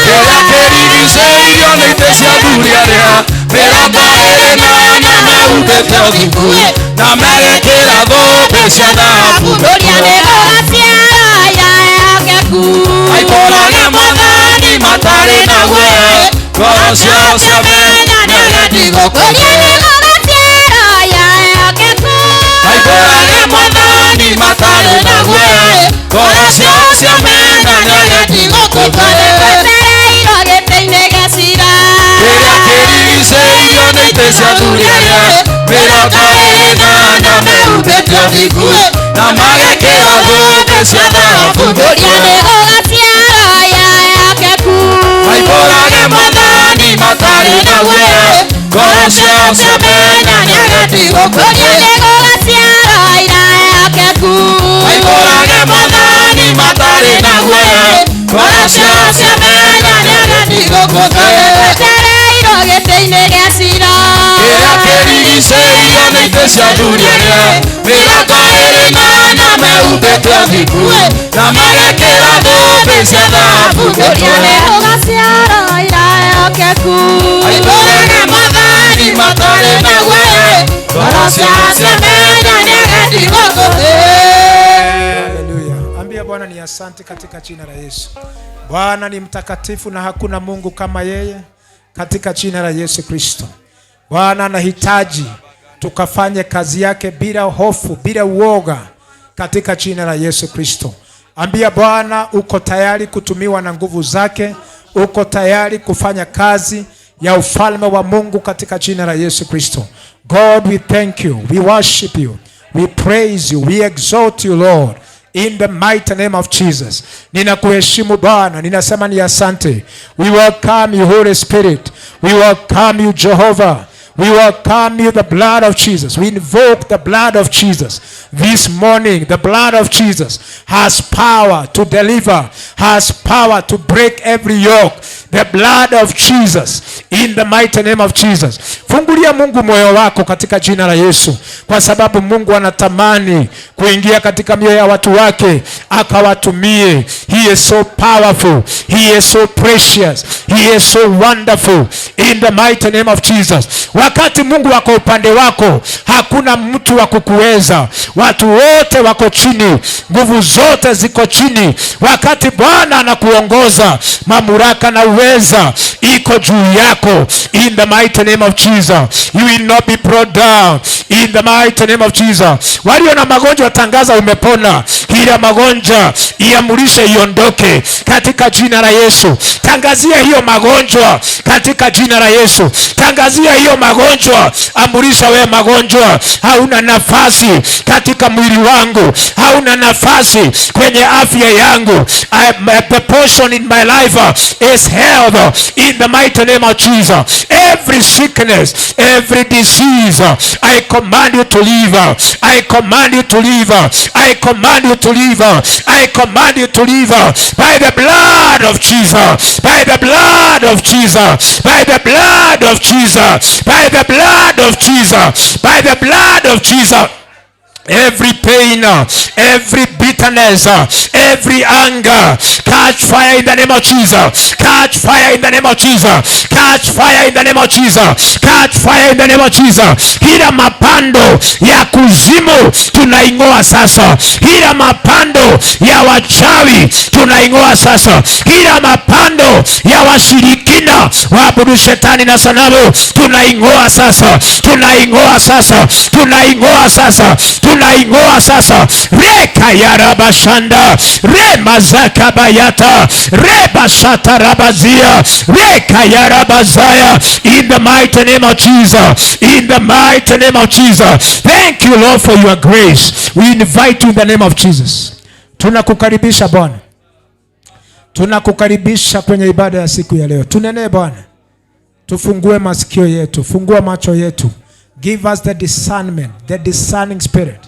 Kĩrĩa kĩrigicĩirio nĩ itĩ cia thuri arĩa 28 mehumbĩte ũthingu na megekĩra thũmbĩ cia thahabu. Maihũrage Mwathani matarĩ na guoya, ngoro ciao ciamenya nĩagendi gũkũigĩra. Maihũrage Mwathani matarĩ na guoya, ngoro ciao ciamenya nĩagendi gũkũigĩra. Kĩrĩa kĩrigicĩirio nĩ itĩ cia thuri arĩa 28 mehumbĩte ũthingu na magekĩra thũmbĩ cia thahabu. Maihũrage Mwathani matarĩ na guoya, ngoro ciao ciamenya nĩagendi gũkũigĩra. Maihũrage Mwathani matarĩ na guoya, ngoro ciao ciamenya nĩagendi gũkũigĩra. Kĩrĩa kĩrigicĩirio nĩ itĩ cia thuri arĩa 28 mehumbĩte ũthingu na magekĩra thũmbĩ cia thahabu. Maihũrage Mwathani matarĩ na guoya, ngoro ciao ciamenya nĩagendi gũkũigĩra. Haleluya. Ambia Bwana ni asante katika jina la Yesu. Bwana ni mtakatifu na hakuna Mungu kama yeye, katika jina la Yesu Kristo. Bwana anahitaji tukafanye kazi yake bila hofu, bila uoga, katika jina la Yesu Kristo. Ambia Bwana uko tayari kutumiwa na nguvu zake, uko tayari kufanya kazi ya ufalme wa Mungu katika jina la Yesu Kristo. God, we thank you, we worship you, we praise you, we exalt you Lord, in the mighty name of Jesus. Ninakuheshimu Bwana, ninasema ni asante. We welcome you Holy Spirit, we welcome you Jehovah. We welcome you, the blood of Jesus. We invoke the blood of Jesus. This morning, the blood of Jesus has power to deliver, has power to break every yoke. The blood of Jesus, in the mighty name of Jesus. Fungulia Mungu moyo wako katika jina la Yesu, kwa sababu Mungu anatamani kuingia katika mioyo ya watu wake akawatumie. He is so powerful, he is so precious, he is so wonderful, in the mighty name of Jesus. Wakati Mungu wako upande wako, hakuna mtu wa kukuweza. Watu wote wako chini, nguvu zote ziko chini. Wakati Bwana anakuongoza, mamlaka na uweza iko juu yako, in the mighty name of Jesus. You will not be brought down, in the mighty name of Jesus. Walio na magonjwa tangaza umepona. Kila magonjwa iamurishe iondoke katika jina la Yesu. Tangazia hiyo magonjwa katika jina la Yesu. Tangazia hiyo magonjwa, amurisha we magonjwa, hauna nafasi katika mwili wangu, hauna nafasi kwenye afya yangu. The portion in my life is health, in the mighty name of Jesus. Every sickness, every disease, I command you to leave. I command you to leave. I command you to leave. I command you to leave by the blood of Jesus. By the blood of Jesus. By the blood of Jesus. By the blood of Jesus. By the blood of Jesus. Every pain, every bitterness, every anger, catch fire in the name of Jesus. Catch fire in the name of Jesus. Catch fire in the name of Jesus. Catch fire in the name of Jesus. Kila mapando ya kuzimu tunaingoa sasa. Kila mapando ya wachawi tunaingoa sasa. Kila mapando ya washirikina waabudu shetani na sanamu tunaingoa sasa. Tunaingoa sasa. Tunaingoa sasa. Tunaingoa sasa. Reka Rekayarabashanda, Remazakabayata, Rebashatarabazia, Rekayarabazaya, in the mighty name of Jesus, in the mighty name of Jesus. Thank you, Lord, for your grace. We invite you in the name of Jesus. Tunakukaribisha Bwana, tunakukaribisha kwenye ibada ya siku ya leo. Tunenee Bwana, tufungue masikio yetu, fungua macho yetu. Give us the discernment, the discerning spirit.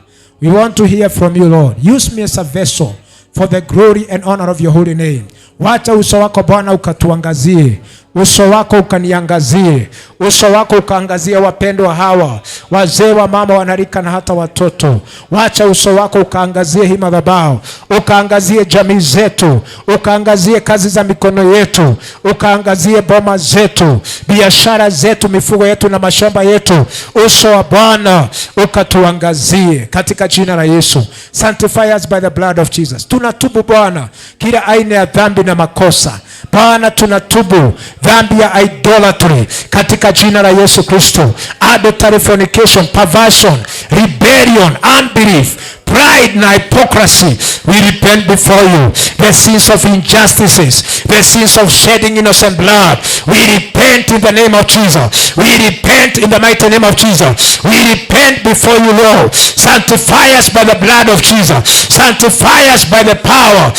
We want to hear from you, Lord. Use me as a vessel for the glory and honor of your holy name. Wacha uso wako Bwana ukatuangazie, uso wako ukaniangazie, uso wako ukaangazie wapendwa hawa, wazee wa mama wanarika na hata watoto. Wacha uso wako ukaangazie hii madhabahu, ukaangazie jamii zetu, ukaangazie kazi za mikono yetu, ukaangazie boma zetu, biashara zetu, mifugo yetu na mashamba yetu. Uso wa Bwana ukatuangazie katika jina la Yesu. Sanctify us by the blood of Jesus. Tunatubu Bwana kila aina ya dhambi na makosa. Bwana, tunatubu dhambi ya idolatry katika jina la Yesu Kristo. Adultery, fornication, perversion, rebellion, unbelief, pride na hypocrisy. We repent before you. The sins of injustices, the sins of shedding innocent blood. We repent in the name of Jesus. We repent in the mighty name of Jesus. We repent before you, Lord. Sanctify us by the blood of Jesus. Sanctify us by the power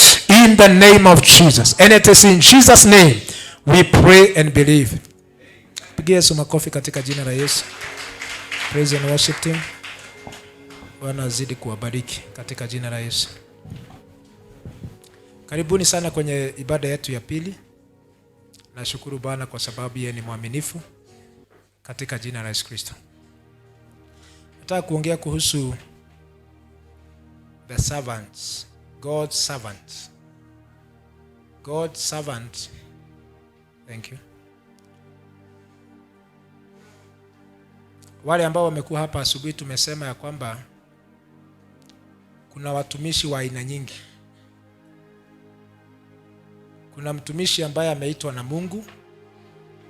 in the name of Jesus. And it is in Jesus' name we pray and believe. Pigia Yesu makofi katika jina la Yesu. Praise and worship team. Bwana azidi kuwabariki katika jina la Yesu. Karibuni sana kwenye ibada yetu ya pili. Nashukuru Bwana kwa sababu yeye ni mwaminifu katika jina la Yesu Kristo. Nataka kuongea kuhusu the servants, God's servants. God's servant. Thank you. Wale ambao wamekuwa hapa asubuhi tumesema ya kwamba kuna watumishi wa aina nyingi. Kuna mtumishi ambaye ameitwa na Mungu,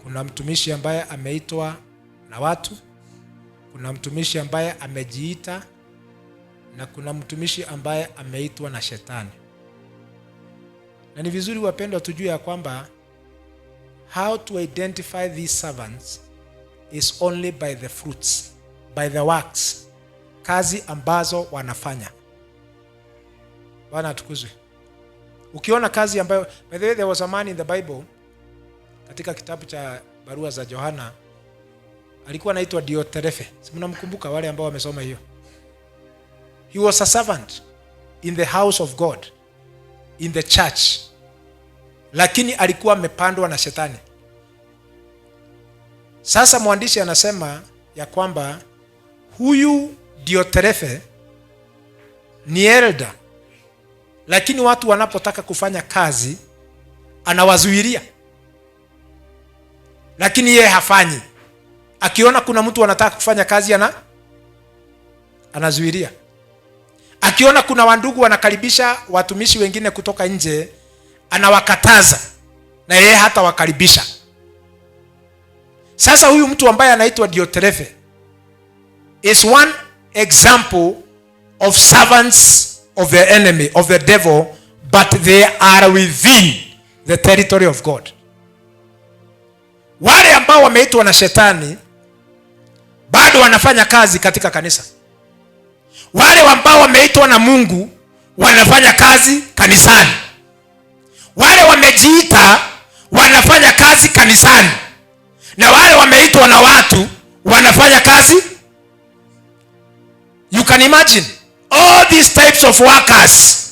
kuna mtumishi ambaye ameitwa na watu, kuna mtumishi ambaye amejiita, na kuna mtumishi ambaye ameitwa na shetani. Na ni vizuri wapendwa tujue ya kwamba how to identify these servants is only by the fruits, by the works, kazi ambazo wanafanya. Bwana atukuzwe. Ukiona kazi ambayo, by the way, there was a man in the Bible, katika kitabu cha barua za Yohana, alikuwa anaitwa Dioterefe. Si mnamkumbuka wale ambao wamesoma hiyo? He was a servant in the house of God, in the church, lakini alikuwa amepandwa na shetani. Sasa mwandishi anasema ya kwamba huyu Dioterefe ni elder, lakini watu wanapotaka kufanya kazi anawazuilia, lakini yeye hafanyi. Akiona kuna mtu anataka kufanya kazi anazuilia. Akiona kuna wandugu wanakaribisha watumishi wengine kutoka nje, anawakataza na yeye hata wakaribisha. Sasa huyu mtu ambaye anaitwa Dioterefe is one example of servants of the enemy, of the devil, but they are within the territory of God. Wale ambao wameitwa na shetani bado wanafanya kazi katika kanisa. Wale ambao wameitwa na Mungu wanafanya kazi kanisani. Wale wamejiita wanafanya kazi kanisani, na wale wameitwa na watu wanafanya kazi. You can imagine all these types of workers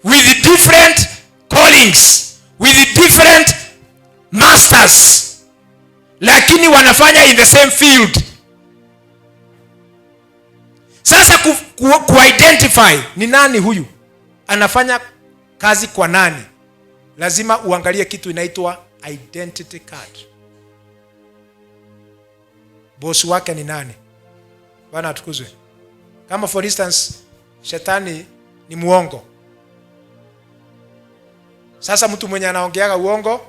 with different callings, with different masters, lakini wanafanya in the same field. Sasa ku-identify ni nani huyu anafanya kazi kwa nani, lazima uangalie kitu inaitwa identity card. Boss wake ni nani? Bwana atukuzwe. Kama for instance shetani ni muongo. Sasa mtu mwenye anaongeaga uongo,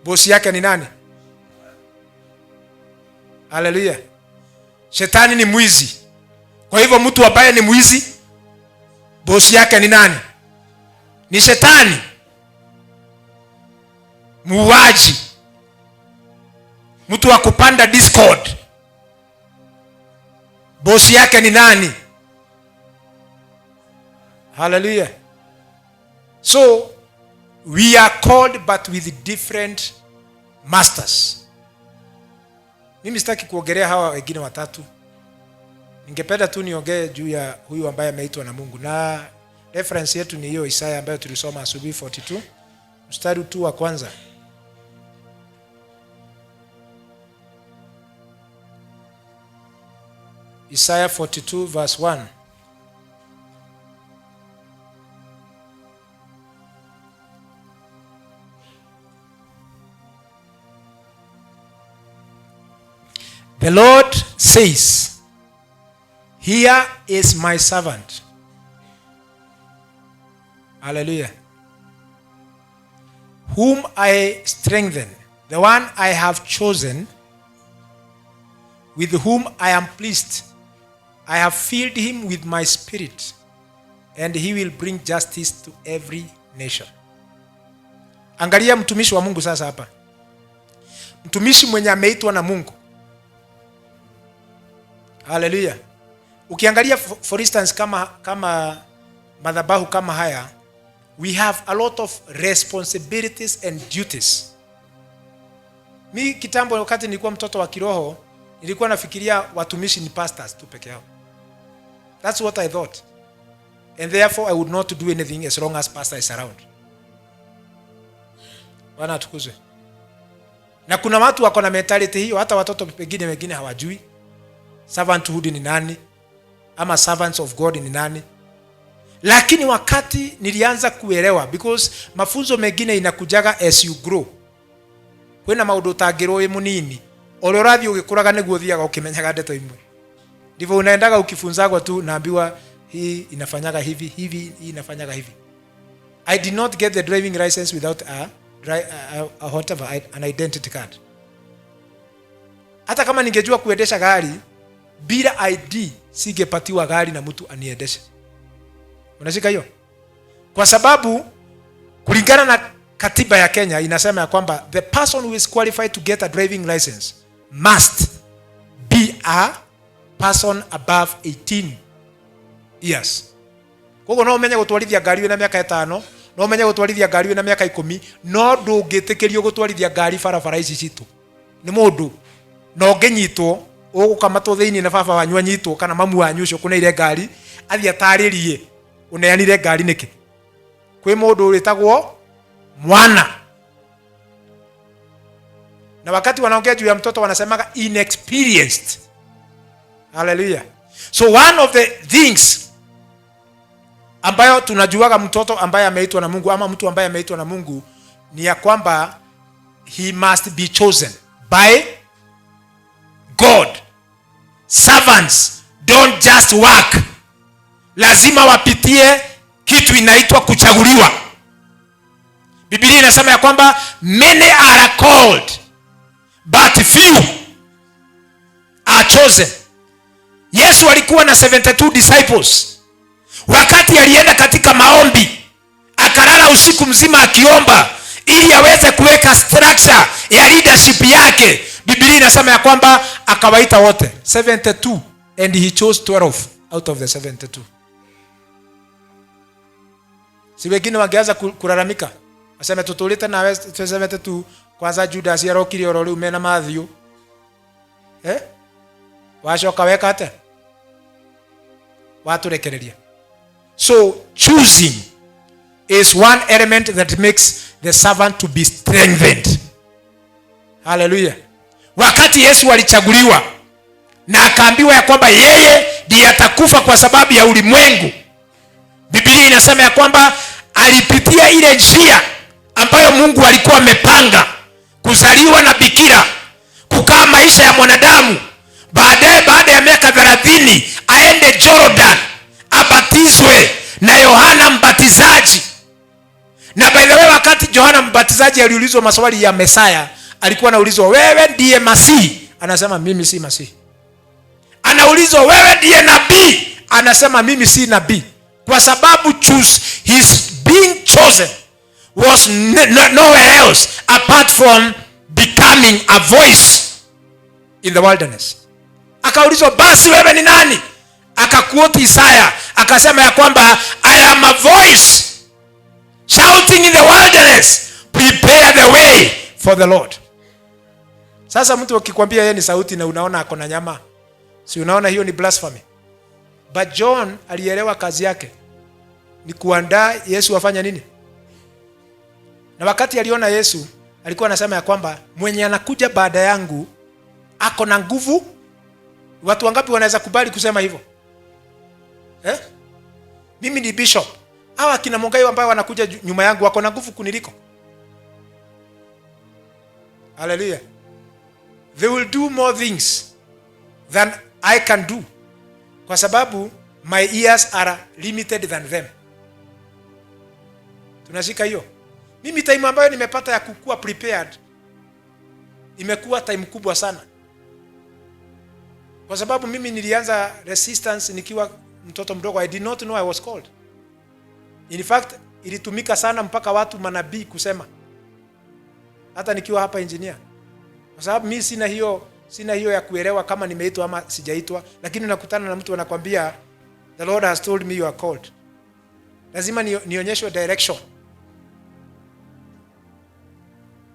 boss yake ni nani? Haleluya. Shetani ni mwizi. Kwa hivyo mtu ambaye ni mwizi bosi yake ni nani? Ni shetani, muuaji, mtu wa kupanda discord. Bosi yake ni nani? Hallelujah. So we are called but with different masters. Mimi sitaki kuongelea hawa wengine watatu. Ningependa tu niongee juu ya huyu ambaye ameitwa na Mungu, na reference yetu ni hiyo Isaya ambayo tulisoma asubuhi 42 mstari tu wa kwanza. Isaiah 42 verse 1. The Lord says, "Here is my servant." Hallelujah. "Whom I strengthen, the one I have chosen, with whom I am pleased. I have filled him with my spirit, and he will bring justice to every nation." Angalia mtumishi wa Mungu sasa hapa. Mtumishi mwenye ameitwa na Mungu. Hallelujah. Ukiangalia for instance kama madhabahu kama haya, we have a lot of responsibilities and duties. Mi kitambo wakati nilikuwa mtoto wa kiroho, nilikuwa nafikiria watumishi ni pastors tu peke yao. That's what I thought. And therefore I would not do anything as long as pastor is around. Bwana atukuzwe. Na kuna watu wako na mentality hiyo, hata watoto wengine hawajui servanthood ni nani ama servants of God ni nani. Lakini wakati nilianza kuelewa, because mafunzo mengine inakujaga as you grow. Kwena maundu utangirwo munini, ole urathi ugikuraga niguo thiaga ukimenyaga ndeto imwe. Ndivyo unaendaga ukifunzagwa tu, naambiwa hii inafanyaga hivi, hii inafanyaga hivi. I did not get the driving license without an identity card. Hata kama ningejua kuendesha gari bila ID, singepatiwa gari na mtu aniendeshe. Unashika hiyo? Kwa sababu kulingana na katiba ya Kenya inasema ya kwamba the person who is qualified to get a driving license must be a person above 18 years. Kogo no umenye gutwarithia gari wina miaka 5, no umenye gutwarithia gari wina miaka 10, no ndungitikirio gutwarithia gari barabara ici citu. Ni mundu no ngenyitwo ugukamatwo thiini na baba wanyu anyitwo kana mamu wanyu ucio kuna ile gari athia taririe uneanire gari niki. Kwi mundu uritagwo mwana. Na wakati wanaongea juu ya mtoto wanasemaga inexperienced. Hallelujah. So one of the things ambayo tunajuaga mtoto ambaye ameitwa na Mungu ama mtu ambaye ameitwa na Mungu ni ya kwamba he must be chosen by God. Servants don't just work. Lazima wapitie kitu inaitwa kuchaguliwa. Biblia inasema ya kwamba many are called but few are chosen. Yesu alikuwa na 72 disciples. Wakati alienda katika maombi, akalala usiku mzima akiomba ili aweze kuweka structure ya leadership yake. Biblia inasema ya kwamba akawaita wote 72 and he chose 12 out of the 72. Si wengine wangeanza kulalamika, aseme tutulite na 72 kwanza Judas yarokire orori umena Matthew. Washoka weka ate waturekereria. So choosing is one element that makes the servant to be strengthened. Hallelujah. Wakati Yesu alichaguliwa na akaambiwa ya kwamba yeye ndiye atakufa kwa sababu ya ulimwengu, Biblia inasema ya kwamba alipitia ile njia ambayo Mungu alikuwa amepanga, kuzaliwa na bikira, kukaa maisha ya mwanadamu, baada ya miaka 30 aende Jordan abatizwe na Yohana Mbatizaji. Na by the way, wakati Yohana Mbatizaji aliulizwa maswali ya Mesaya, alikuwa anaulizwa wewe ndiye Masihi? Anasema mimi si Masihi. Anaulizwa wewe ndiye nabii? Anasema mimi si nabii. kwa sababu his being chosen was nowhere else apart from becoming a voice in the wilderness. Akaulizwa, basi wewe ni nani? Akaquote Isaiah akasema ya kwamba I am a voice shouting in the wilderness, prepare the way for the Lord. Sasa mtu akikwambia yeye ni sauti na unaona ako na nyama, si unaona hiyo ni blasphemy? But John alielewa kazi yake ni kuandaa Yesu afanya nini. Na wakati aliona Yesu alikuwa anasema ya kwamba mwenye anakuja baada yangu ako na nguvu. Watu wangapi wanaweza kubali kusema hivyo? Mimi ni bishop. Hawa kina Mungai ambao wanakuja nyuma yangu wako na nguvu kuniliko. Hallelujah. They will do more things than I can do. Kwa sababu my ears are limited than them. Tunashika hiyo. Mimi time ambayo nimepata ya kukua prepared imekuwa time kubwa sana. Kwa sababu mimi nilianza resistance nikiwa mtoto mdogo. I did not know I was called. In fact, ilitumika sana mpaka watu manabii kusema. Hata nikiwa hapa engineer. Kwa sababu mimi sina hiyo ya kuelewa kama nimeitwa ama sijaitwa, lakini nakutana na mtu anakuambia the Lord has told me you are called. Lazima nionyeshwe direction.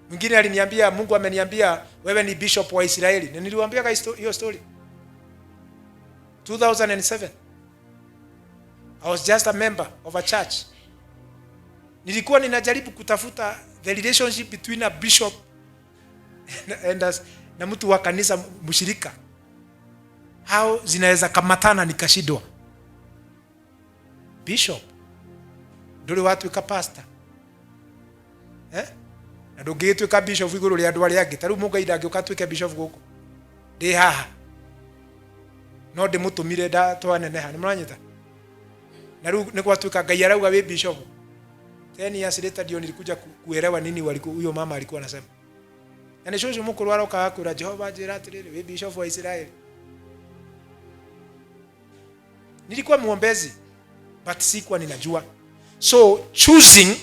Mwingine aliniambia, Mungu ameniambia wewe ni bishop wa Israeli. Na niliwaambia hiyo story. 2007. I was just a member of a church. Nilikuwa ninajaribu kutafuta the relationship between a bishop na mtu wa kanisa mshirika. How zinaweza kamatana, nikashindwa. Bishop ndio watu wika pastor. Na ndogeetwe ka bishop iguru ria andu aria angi. Taru Mungai ndangĩũka tuĩke bishop gũkũ. Ndĩ haha. No ndĩmũtũmire twaneneha. Nĩ mũranyita? Na rĩu nĩ gwatuĩka Ngai arauga wĩ bishop. 10 years later ndio nilikuja kuelewa nini huyo mama alikuwa anasema. Na nishoje mukuru aroka akura Jehova njĩra atĩrĩrĩ wĩ bishop wa Israeli. Nilikuwa muombezi but sikuwa ninajua. So choosing,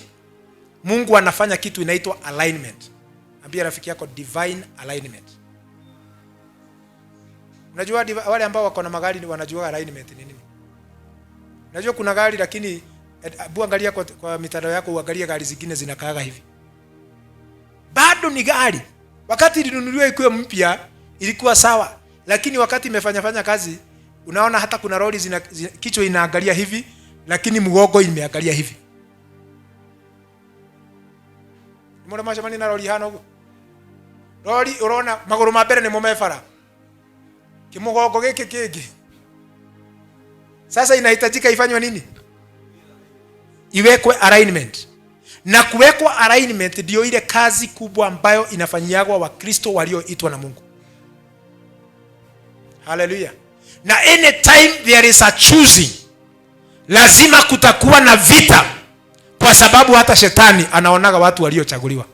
Mungu anafanya kitu inaitwa alignment. Ambia rafiki yako divine alignment. Unajua wale ambao wako na magari wanajua alignment ni nini? Unajua kuna gari lakini abu angalia kwa mitandao yako uangalie gari zingine zinakaaga hivi. Bado ni gari. Wakati ilinunuliwa ikiwa mpya ilikuwa sawa, lakini wakati imefanya kazi unaona hata kuna lori kichwa inaangalia hivi lakini mgongo imeangalia hivi. Mbona mashamani na lori hano huko? Lori unaona maguru ma mbere ni mumefara. Kimugongo giki kingi. Sasa inahitajika ifanywe nini? Iwekwe alignment. Na kuwekwa alignment ndio ile kazi kubwa ambayo inafanyiagwa Wakristo walioitwa na Mungu. Hallelujah. Na anytime there is a choosing, lazima kutakuwa na vita, kwa sababu hata shetani anaonaga watu waliochaguliwa.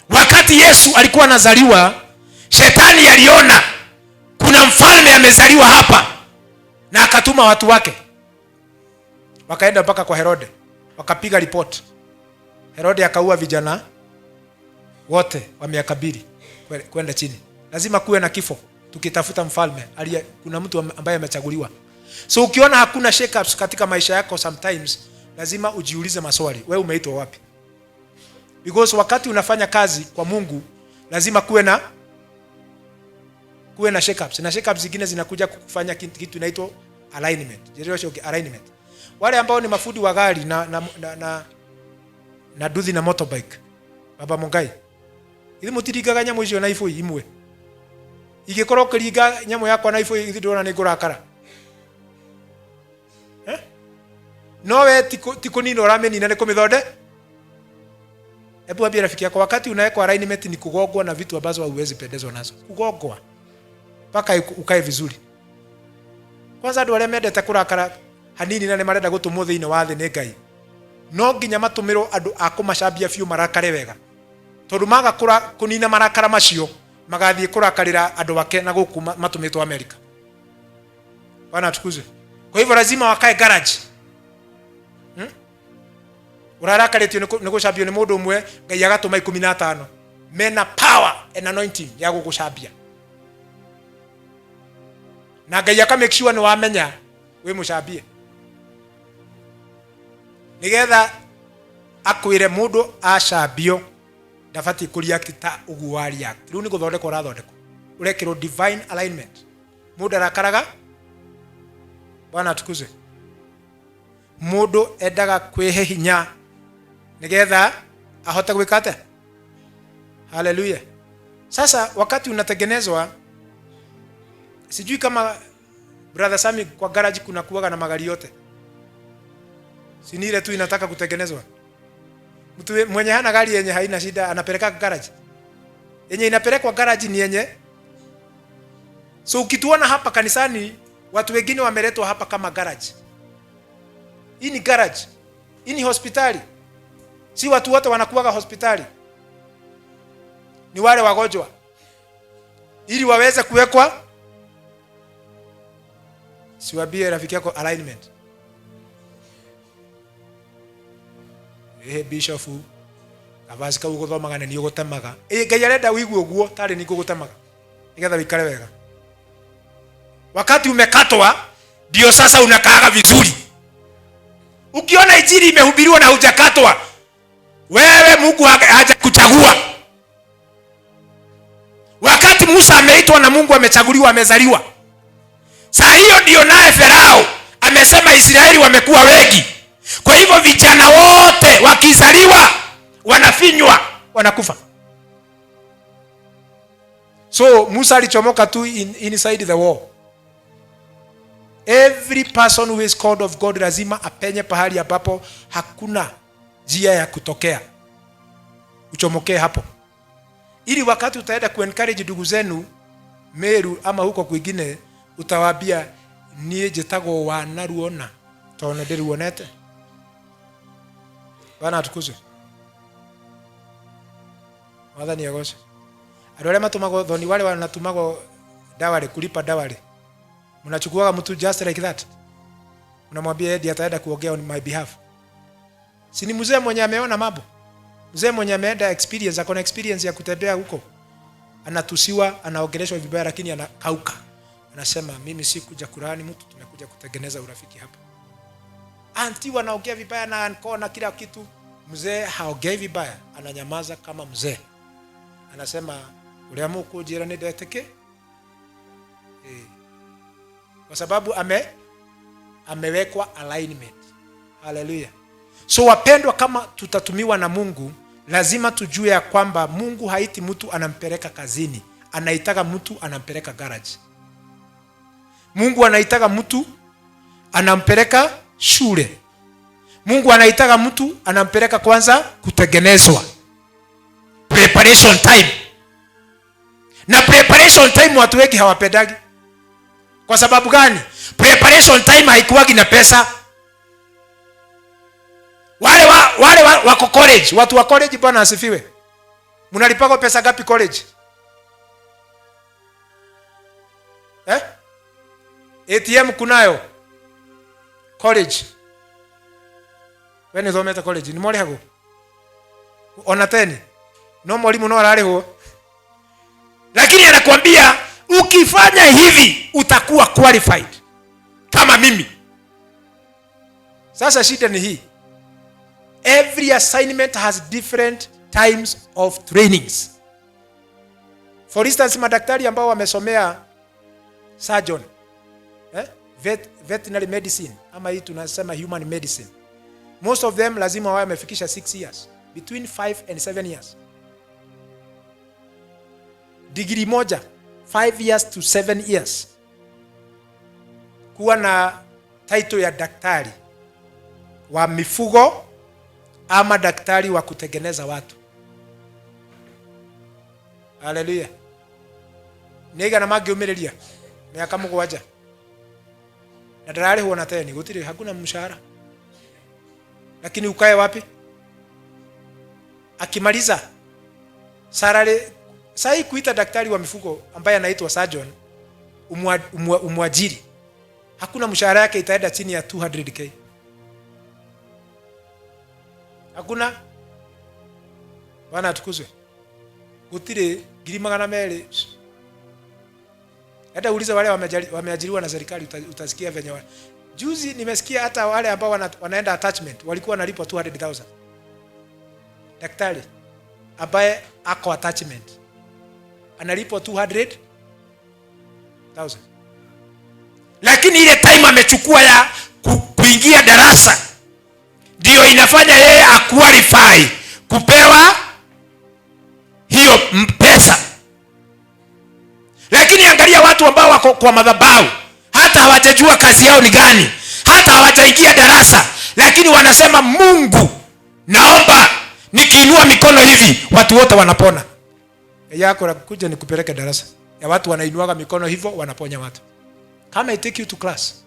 Wakati Yesu alikuwa anazaliwa, shetani aliona kuna mfalme amezaliwa hapa, na akatuma watu wake. Wakaenda mpaka kwa Herode, wakapiga report. Herode akaua vijana wote wa miaka 2 kwenda chini. Lazima kuwe na kifo tukitafuta mfalme. Kuna mtu ambaye amechaguliwa. So ukiona hakuna shake-ups katika maisha yako, sometimes lazima ujiulize maswali. Wewe umeitwa wapi? Because wakati unafanya kazi kwa Mungu, lazima kuwe na shake-ups. Na shake-ups zingine zinakuja kufanya kitu inaitwa alignment. Generation alignment. Wale ambao ni mafundi wa gari na duthi na motorbike. Baba Mungai. Ili mutirigaga nyamu icio na ifoi imwe. Igikorwo kiriga nyamu yako na ifoi ndona ni ngurakara. No we tiko nino rameni na nikomithonde. Hebu ambia rafiki yako, wakati unaweka alignment ni kugongwa na vitu ambazo huwezi pendezwa nazo. Kugongwa mpaka ukae vizuri. Kwanza ndio wale mendete kurakara hanini na ne marenda gutumwo thiine wa thi ni Ngai. No nginya matumirwo andu akumacambia fiu marakare wega. Tondu maga kunina marakara macio magathie kurakarira andu wake na guku matumitwo Amerika. Bwana tukuze. Kwa hivyo lazima wakae garage. Urarakaretio nigucambio ni mundu umwe Ngai agatuma 15 mena power and anointing ya gugucambia. Na Ngai aka make sure ni wamenya we mucambie. Nigetha akwire mundu acambio ndabati kureact ta ugu wa react. Riu ni guthondeka urathondeka. Urekirwo divine alignment. Mundu arakaraga Bwana tukuze. Mundu endaga kwihe hinya nigetha ahote gwika ate. Haleluya. Sasa wakati unatengenezwa, sijui kama brother Sami kwa garage kuna kuwaga na magari yote. Si ni ile tu inataka kutengenezwa. Mtu mwenye hana gari yenye haina shida anapeleka garage. Yenye inapelekwa garage ni yenye. So ukituona hapa kanisani watu wengine wameletwa hapa kama garage. Hii ni garage. Hii ni hospitali. Si watu wote wanakuwaga hospitali. Ni wale wagonjwa. Ili waweze kuwekwa. Siwambie rafiki yako alignment. Bishop abazika ugothomaga ni ugutemaga. Ngai arenda wigue uguo tari ni gugutemaga. Nigetha wikare wega. Wakati umekatwa ndio sasa unakaaga vizuri. Ukiona injili imehubiriwa na hujakatwa, wewe Mungu haja kuchagua. Wakati Musa ameitwa na Mungu amechaguliwa amezaliwa. Saa hiyo ndio naye Farao amesema Israeli wamekuwa wengi. Kwa hivyo vijana wote wakizaliwa wanafinywa, wanakufa. So Musa alichomoka tu inside the wall. Every person who is called of God lazima apenye pahali ambapo hakuna njia ya kutokea. Uchomokee hapo. Ili wakati utaenda kuencourage ndugu zenu Meru ama huko kwingine utawaambia nie jetago wanaruona tone ndiruonete. Bwana atukuzwe. Mwathani agocwe. Andũ arĩa matumagwo thoni wale wanatumagwo dawari kulipa dawari. Mnachukuaga mtu just like that. Unamwambia yeye ataenda kuongea on my behalf. Si ni mzee mwenye ameona mambo. Mzee mwenye ameenda experience, akona experience ya kutembea huko. Anatusiwa, anaongeleshwa vibaya lakini anakauka. Anasema mimi si kuja kurani mtu, tumekuja kutengeneza urafiki hapa. Anti wanaongea vibaya na ankona kila kitu. Mzee haongei vibaya, ananyamaza kama mzee. Anasema uliamua kujira ni deteke. Kwa sababu amewekwa alignment. Hallelujah. So wapendwa, kama tutatumiwa na Mungu, lazima tujue ya kwamba Mungu haiti mtu anampeleka kazini, anaitaka mtu anampeleka garage. Mungu anaitaka mtu anampeleka shule. Mungu anaitaka mtu anampeleka kwanza kutengenezwa. Preparation time. Na preparation time watu wengi hawapendagi. Kwa sababu gani? Preparation time haikuwagi na pesa. Wale wako college, watu wa college bwana asifiwe. Mnalipako pesa gapi college? ATM kunayo. College. Wene thomete college ni mori hago. Ona teni. No mwalimu no ararihwo. Lakini anakuambia ukifanya hivi utakuwa qualified kama mimi. Sasa shida ni hii. Every assignment has different times of trainings. For instance, madaktari ambao wamesomea surgeon, veterinary medicine ama hii tunasema human medicine. Most of them lazima wawe wamefikisha 6 years, between 5 and 7 years. Degree moja 5 years to 7 years. Kuwa na title ya daktari wa mifugo ama daktari wa kutengeneza watu. Hallelujah. Nega na magiumireria miaka 7 na darari huona tena gutiri hakuna mshahara. Lakini ukae wapi? Akimaliza salary sai kuita daktari wa mifugo ambaye anaitwa surgeon umwajiri hakuna mshahara yake itaenda chini ya 200k. Hakuna. Bwana atukuzwe. Gutire 200,000. Hata uliza wale wameajiriwa na serikali utasikia venye wale. Juzi nimesikia hata wale ambao wanaenda attachment walikuwa wanalipwa 200,000. Daktari ambaye ako attachment analipwa 200,000. Lakini ile time amechukua ya kuingia darasa ndio inafanya yeye aqualify kupewa hiyo pesa. Lakini angalia watu ambao wako kwa madhabahu, hata hawajajua kazi yao ni gani, hata hawajaingia darasa, lakini wanasema Mungu, naomba nikiinua mikono hivi watu wote wanapona. Yako kuja nikupeleke darasa ya watu wanainuaga mikono hivyo wanaponya watu. Kama I take you to class.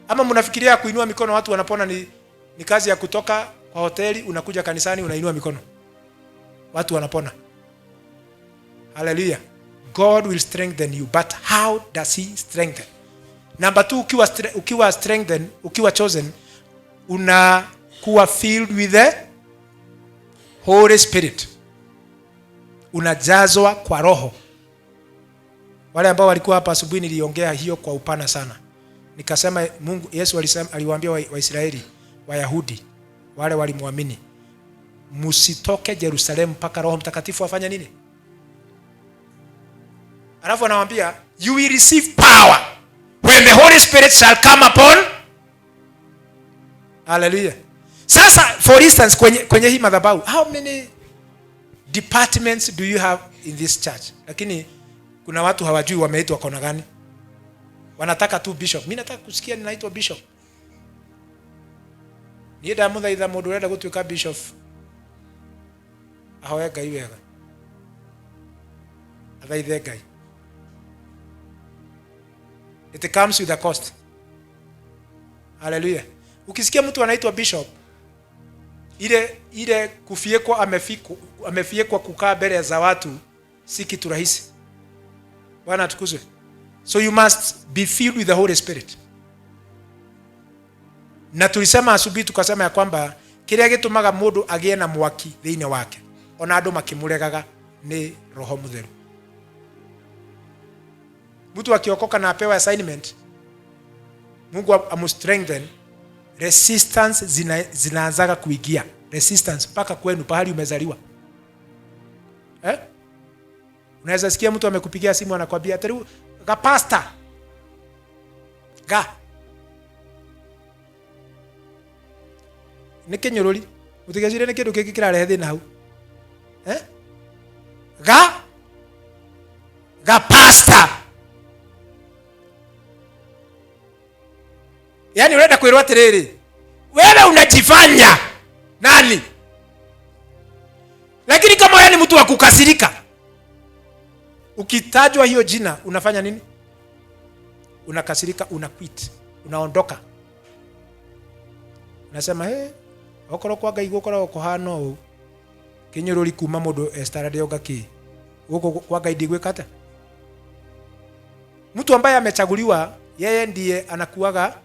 Ama mnafikiria kuinua mikono watu wanapona ni kazi ya kutoka kwa hoteli unakuja kanisani unainua mikono watu wanapona? Hallelujah. God will strengthen you, but how does he strengthen? Number 2, ukiwa strengthen, ukiwa chosen, unakuwa filled with the Holy Spirit. Unajazwa kwa roho. Wale ambao walikuwa hapa asubuhi niliongea hiyo kwa upana sana. Nikasema Yesu aliwaambia Waisraeli, Wayahudi, wale walimwamini, msitoke Yerusalemu mpaka Roho Mtakatifu afanye nini? Alafu anawaambia, you will receive power when the Holy Spirit shall come upon. Hallelujah. Sasa for instance kwenye hii madhabahu, how many departments do you have in this church? Lakini kuna watu hawajui wameitwa kona gani. Wanataka tu bishop. Mimi nataka kusikia ninaitwa bishop. Nienda mudha idha mundu urenda gutuika bishop. Ahoya Ngai wega. Athaithe Ngai. It comes with a cost. Hallelujah. Ukisikia mtu anaitwa bishop, ile kufiekwa amefiekwa kukaa mbele za watu si kitu rahisi. Bwana atukuzwe. So you must be filled with the Holy Spirit. Na tulisema asubuhi tukasema ya kwamba kile gitumaga mundu agie na mwaki thiine wake, ona andu makimuregaga ni Roho Mutheru. Mtu akiokoka na apewa assignment, Mungu amustrengthen, resistance zinaanzaga kuingia. Resistance mpaka kwenu pahali umezaliwa. Unaweza sikia mtu amekupigia simu anakuambia atari ga pastor ga nikenyorori utigacire ni kindu kiki kirarehe thina hau ga pastor. Yani unaenda kuirwa atiriri, wewe unajifanya nani? Lakini kama wewe ni mtu wa kukasirika, ukitajwa hiyo jina unafanya nini? Unakasirika, unaquit, unaondoka. Unasema okoro kwa Ngai gukora kohano kinyorori kuma mundu estarade ogaki guko kwa Ngai ndigwekata. Mtu ambaye amechaguliwa yeye ndiye anakuaga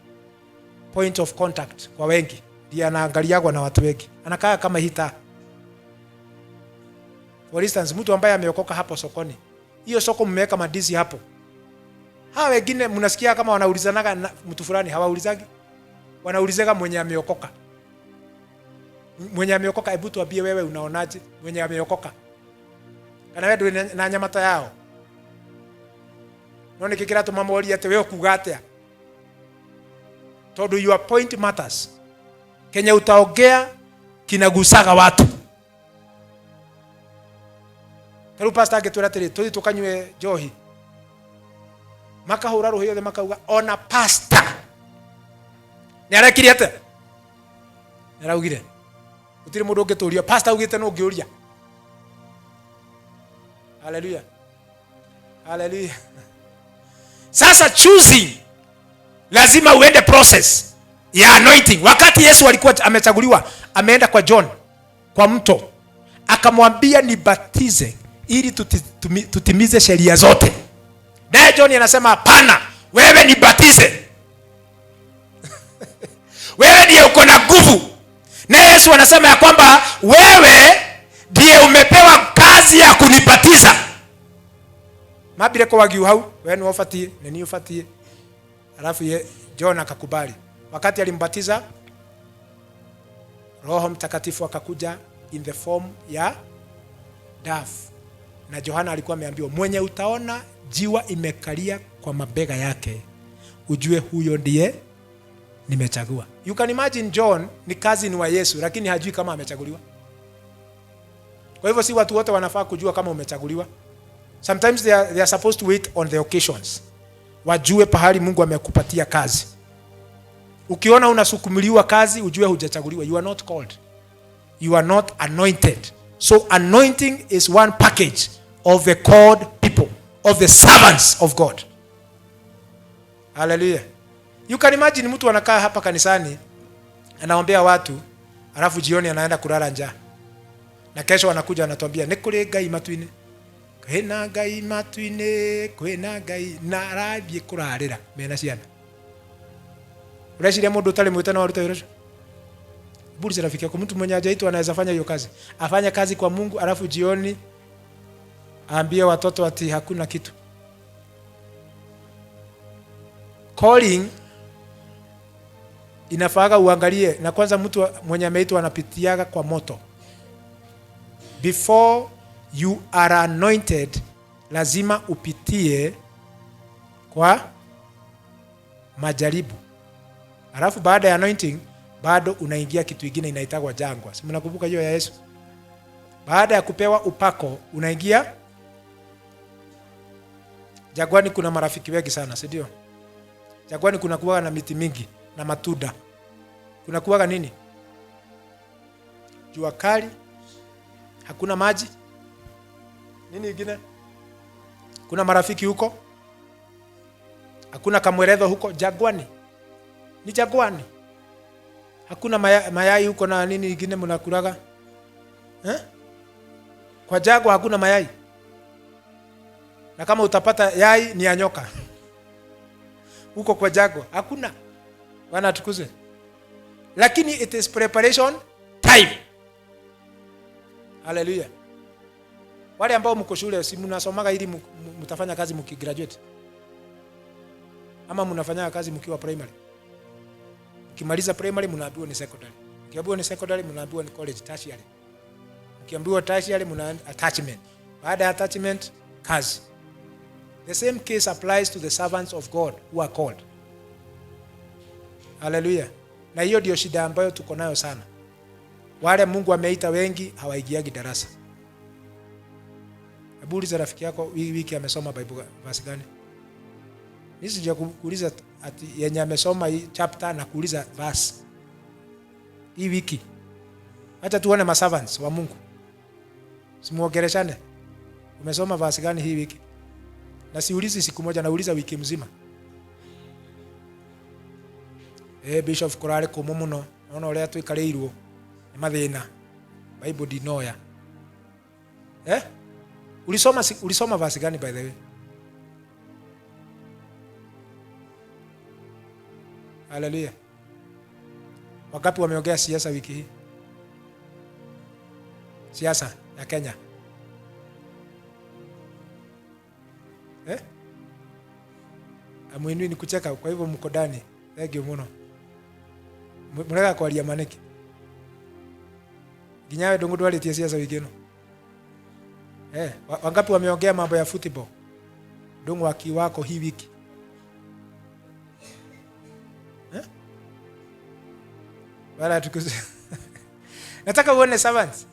point of contact kwa wengi, ndiye anaangaliagwa na watu wengi, anakaa kama hita. For instance, mtu ambaye ameokoka hapo sokoni, hiyo soko mmeweka madizi hapo, hawa wengine mnasikia kama wanaulizanaga mtu fulani, hawaulizagi, wanaulizaga mwenye ameokoka. Mwenye ameokoka, hebu tuambie wewe unaonaje mwenye ameokoka? Kana wewe na nyamata yao none kikira tu mamori ate wewe kugatea todo your point matters. Kenya utaongea kinagusaga watu. Taru pastor agetwira tiri tuthi tukanywe johi, makahura ruhiyo the makauga ona pastor ni arekiri ate naraugire utiri mundu ungeturia pastor ugite no ngiuria. Hallelujah, hallelujah. Sasa choosing lazima uende process ya anointing. Wakati Yesu alikuwa amechaguliwa, ameenda kwa John kwa mto, akamwambia nibatize ili tutimize sheria zote. Naye John anasema hapana, wewe nibatize. Wewe ndiye uko na nguvu. Na Yesu anasema ya kwamba wewe ndiye umepewa kazi ya kunibatiza. Mabire kwa wagiu hau, wewe ni wafatie, ni ufatie. Alafu John akakubali. Wakati alimbatiza, Roho Mtakatifu akakuja in the form ya dove. Na Yohana alikuwa ameambiwa, mwenye utaona jiwa imekalia kwa mabega yake, ujue huyo ndiye nimechagua. You can imagine John ni cousin wa Yesu, lakini hajui kama amechaguliwa. Kwa hivyo si watu wote wanafaa kujua kama umechaguliwa. Sometimes they are supposed to wait on the occasions. Wajue pahali Mungu amekupatia kazi. Ukiona unasukumiliwa kazi, ujue hujachaguliwa. You are not called. You are not anointed. So anointing is one package of the called people, of the servants of God. Hallelujah. You can imagine mtu anakaa hapa kanisani, anaombea watu, alafu jioni anaenda kulala njaa. Na kesho anakuja anatuambia, "Nikuri Ngai matuine. Kwina Ngai matuine, kwina Ngai na arabie kurarira mena ciana." Ureciria mundu utari mwitana wa ruta wira. Buri rafiki yako, mtu mwenye hajaitwa anaweza fanya hiyo kazi. Afanya kazi kwa Mungu, alafu jioni aambie watoto ati hakuna kitu. Calling inafaaga uangalie, na kwanza mtu mwenye ameitwa anapitiaga kwa moto. Before you are anointed, lazima upitie kwa majaribu. Alafu baada ya anointing, bado unaingia kitu kingine inaitagwa jangwa. Si mnakumbuka hiyo ya Yesu? Baada ya kupewa upako, unaingia jangwani. Kuna marafiki wengi sana, si ndio? Jangwani kuna kuwa na miti mingi na matunda. Kuna kuwa nini? Jua kali, hakuna maji. Nini ingine? Kuna marafiki huko. Hakuna kamweredho huko jangwani. Ni jangwani. Hakuna mayai huko na nini ingine mnakulaga? Kwa jangwa hakuna mayai. Na kama utapata yai ni ya nyoka. Huko kwa jangwa hakuna. Bwana atukuze. Lakini it is preparation time. Hallelujah. Wale ambao mko shule, si mnasomaga ili mtafanya kazi mkigraduate? Ama mnafanya kazi mkiwa primary? Ukimaliza primary mnaambiwa ni secondary. Ukiambiwa ni secondary mnaambiwa ni college, tertiary. Ukiambiwa tertiary mna attachment. Baada ya attachment, kazi. The same case applies to the servants of God who are called. Hallelujah. Na hiyo ndio shida ambayo tuko nayo sana. Wale Mungu ameita wengi hawaingiagi darasa. Hebu uliza rafiki yako, wiki amesoma Bible verse gani? Nisije kuuliza ati yenye amesoma hii chapter na kuuliza verse. Hii wiki. Hata tuone ma servants wa Mungu. Simuongeleshane. Umesoma verse gani hii wiki? Na siulizi siku moja, nauliza wiki mzima. Bishop Korale kumu muno, naona uria twikareirwo ni mathina. Bible dinoya. Ulisoma verse gani by the way? Hallelujah. Wangapi wameongea siasa wiki hii? Siasa ya Kenya. Amwinui ni kucheka, kwa hivyo mko ndani. Thank you muno. Murega kwaria maniki. Ginyawe ndungu ndwaritie siasa wiki ino. Wangapi wameongea mambo ya football? Ndungu wako hii wiki. Wala tukuze. Nataka uone servants.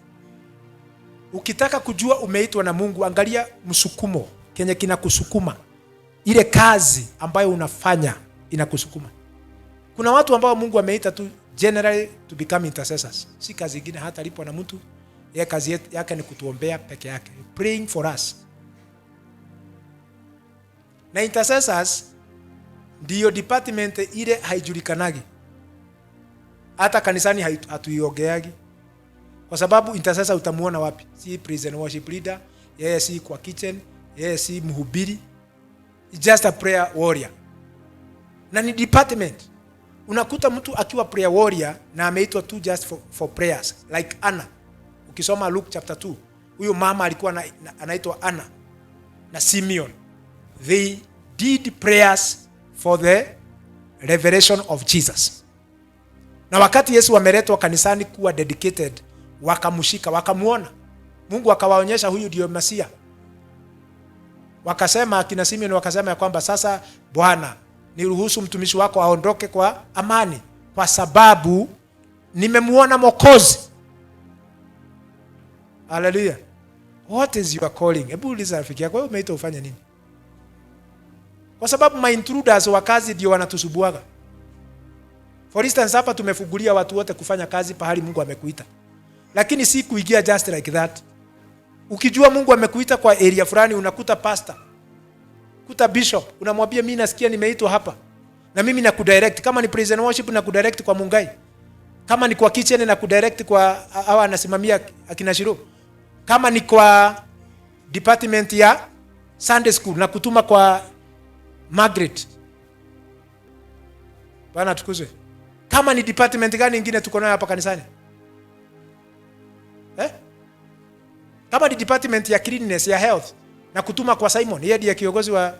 Ukitaka kujua umeitwa na Mungu, angalia msukumo kenye kinakusukuma. Ile kazi ambayo unafanya inakusukuma. Kuna watu ambao Mungu ameita tu generally to become intercessors. Si kazi nyingine hata lipo na mtu. Yeye kazi yake ni kutuombea peke yake. Praying for us. Na intercessors ndio department ile haijulikanagi. Hata kanisani hatuiongeagi. Kwa sababu intercessor utamuona wapi? Si praise and worship leader, yeye si kwa kitchen, yeye si mhubiri. It's just a prayer warrior. na ni department. Unakuta mtu akiwa prayer warrior na ameitwa tu just for prayers, like Anna. Ukisoma Luke chapter 2, huyo mama alikuwa anaitwa Anna na Simeon. They did prayers for the revelation of Jesus. Na wakati Yesu ameletwa kanisani kuwa dedicated, wakamshika, wakamuona. Mungu akawaonyesha huyu ndio Masia. Wakasema akina Simeon wakasema ya kwamba sasa Bwana, niruhusu mtumishi wako aondoke kwa amani kwa sababu nimemuona Mwokozi. Hallelujah. What is your calling? Hebu uliza rafiki yako, wewe umeitwa ufanye nini? Kwa sababu my intruders wa kazi ndio wanatusubuaga. For instance, hapa tumefungulia watu wote kufanya kazi pahali Mungu amekuita. Lakini si kuingia just like that. Ukijua Mungu amekuita kwa area fulani, unakuta pastor, kuta bishop, unamwambia mimi nasikia nimeitwa hapa. Na mimi nakudirect, kama ni praise and worship nakudirect kwa Mungai. Kama ni kwa kitchen nakudirect kwa hawa anasimamia akina Shiro. Kama ni kwa department ya Sunday school nakutuma kwa Margaret. Bwana tukuzwe. Kama ni department gani nyingine tuko nayo hapa kanisani? Kama ni department ya cleanliness, ya health, na kutuma kwa Simon, yeye ndiye kiongozi wa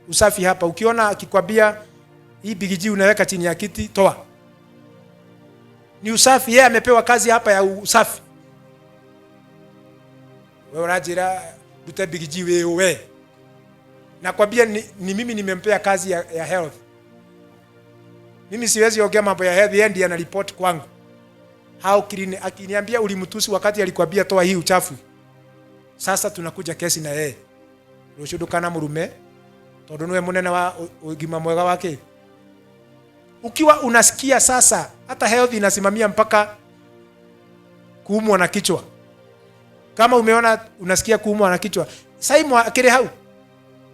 usafi hapa. Ukiona akikwambia hii bigiji unaweka chini ya kiti, toa. Ni usafi, yeye amepewa kazi hapa ya usafi. Wewe unajira buta bigiji wewe. Nakwambia ni mimi nimempea kazi ya health. Mimi siwezi ongea mambo ya health, yeye ndiye anaripoti kwangu. How clean, akiniambia ulimtusi wakati alikwambia toa hii uchafu. Sasa tunakuja kesi na yeye. Rushudukana murume. Tondu niwe munene wa ugima mwega wake. Ukiwa unasikia sasa hata health inasimamia mpaka kuumwa na kichwa. Kama umeona unasikia kuumwa na kichwa, Simon akire hau.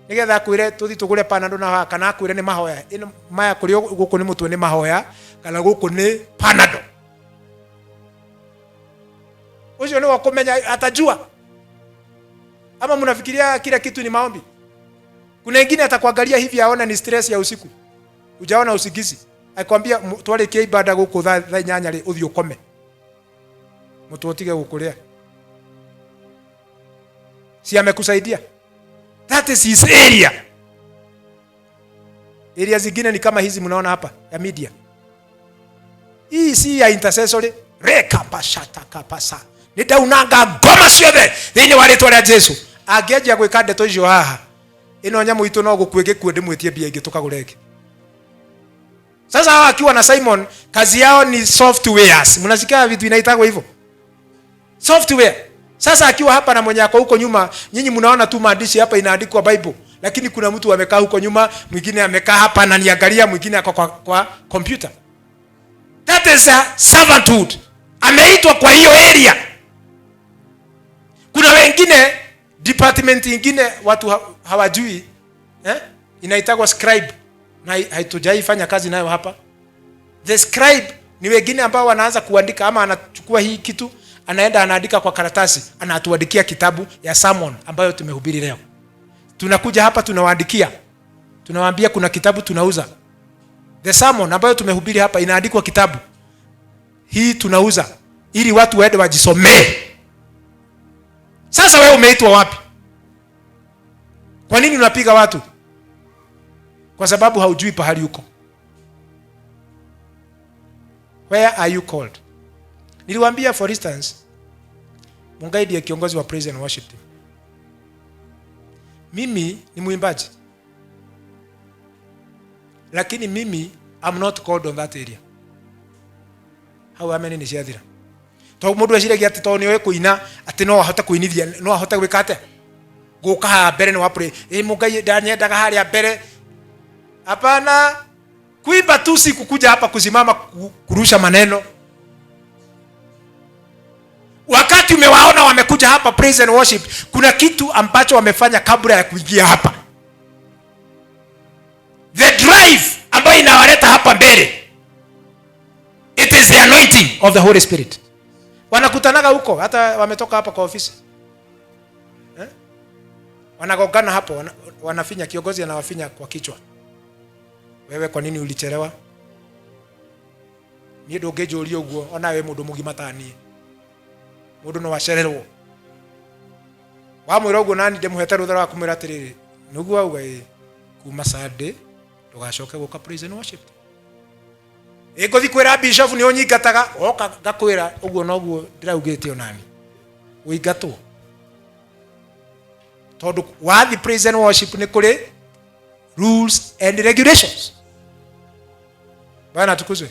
Nigetha kwire tuthi tugure panado na kana kwire ni mahoya. Ino maya kuri guku ni mutwe ni mahoya kana guku ni panado. Ucio ni wakumenya atajua. Ama mnafikiria kila kitu ni maombi? Kuna wengine atakuangalia hivi aona ni stress ya usiku. Ujaona usigizi. Akwambia twale kia ibada guku tha nyanya ri uthi ukome. Mtu otige gukuria. Si amekusaidia? That is his area. Area zingine ni kama hizi mnaona hapa ya media. Hii si ya intercessory. Reka pashata kapasa. Nitaunanga ngoma ciothe thiini wa ritwa ria Jesu. Angeja gwika ndeto icio haha. Ino nyamu itu no gukwege kwende mwetie bia ingi tukagureke. Sasa hawa akiwa na Simon, kazi yao ni softwares. Mnasikia vitu inaitagwa hivyo? Software. Sasa akiwa hapa na mwenye ako huko nyuma, nyinyi mnaona tu maandishi hapa inaandikwa Bible, lakini kuna mtu amekaa huko nyuma, mwingine amekaa hapa na niangalia, mwingine ako kwa computer. That is a servanthood. Ameitwa kwa hiyo area. Kuna wengine department nyingine watu hawajui, inaitagwa scribe, na haitujaifanya kazi nayo hapa. The scribe ni wengine ambao wanaanza kuandika, ama anachukua hii kitu anaenda anaandika kwa karatasi, anatuandikia kitabu ya sermon ambayo tumehubiri leo. Tunakuja hapa tunawaandikia. Tunawaambia kuna kitabu tunauza. The sermon ambayo tumehubiri hapa inaandikwa kitabu. Hii tunauza ili watu waende wajisomee. Sasa wewe umeitwa wapi? Kwa nini unapiga watu? Kwa sababu haujui pahali uko. Where are you called? Niliwaambia for instance, Mungai ndiye kiongozi wa praise and worship team. Mimi ni mwimbaji. Lakini mimi I'm not called on that area. How ameni ni ciathira. To mundu aciragia ati to ni we kuina ati no ahota kuinithia no ahota gwika ate. Guka ha mbere ni wa pray. Mungai ndanyendaga haria mbere. Hapana. Kuimba tu si kukuja hapa kusimama kurusha maneno. Wakati umewaona wamekuja hapa praise and worship, kuna kitu ambacho wamefanya kabla ya kuingia hapa. The drive ambayo inawaleta hapa mbele, it is the anointing of the Holy Spirit. Wanakutanaga huko, hata wametoka hapa kwa ofisi. Wanagongana hapo, wanafinya, kiongozi anawafinya kwa kichwa. Wewe kwa nini ulichelewa? Ni ndũngĩnjũria ũguo, ona we mũndũ mũgima ta niĩ. Mũndũ no wacererwo. Wamwĩra ũguo nani ndĩmũhete rũtha rwa kũmwĩra atĩrĩrĩ, nĩguo auga kuma Sunday ndũgacoke gũka praise and worship. Ngũthi kwĩra bishop nĩ ũnyingataga, oka ngakwĩra ũguo noguo ndĩraugĩte onani. Ũingatwo. Tondũ wathi praise and worship nĩ kũrĩ rules and regulations. Bwana tukuzwe.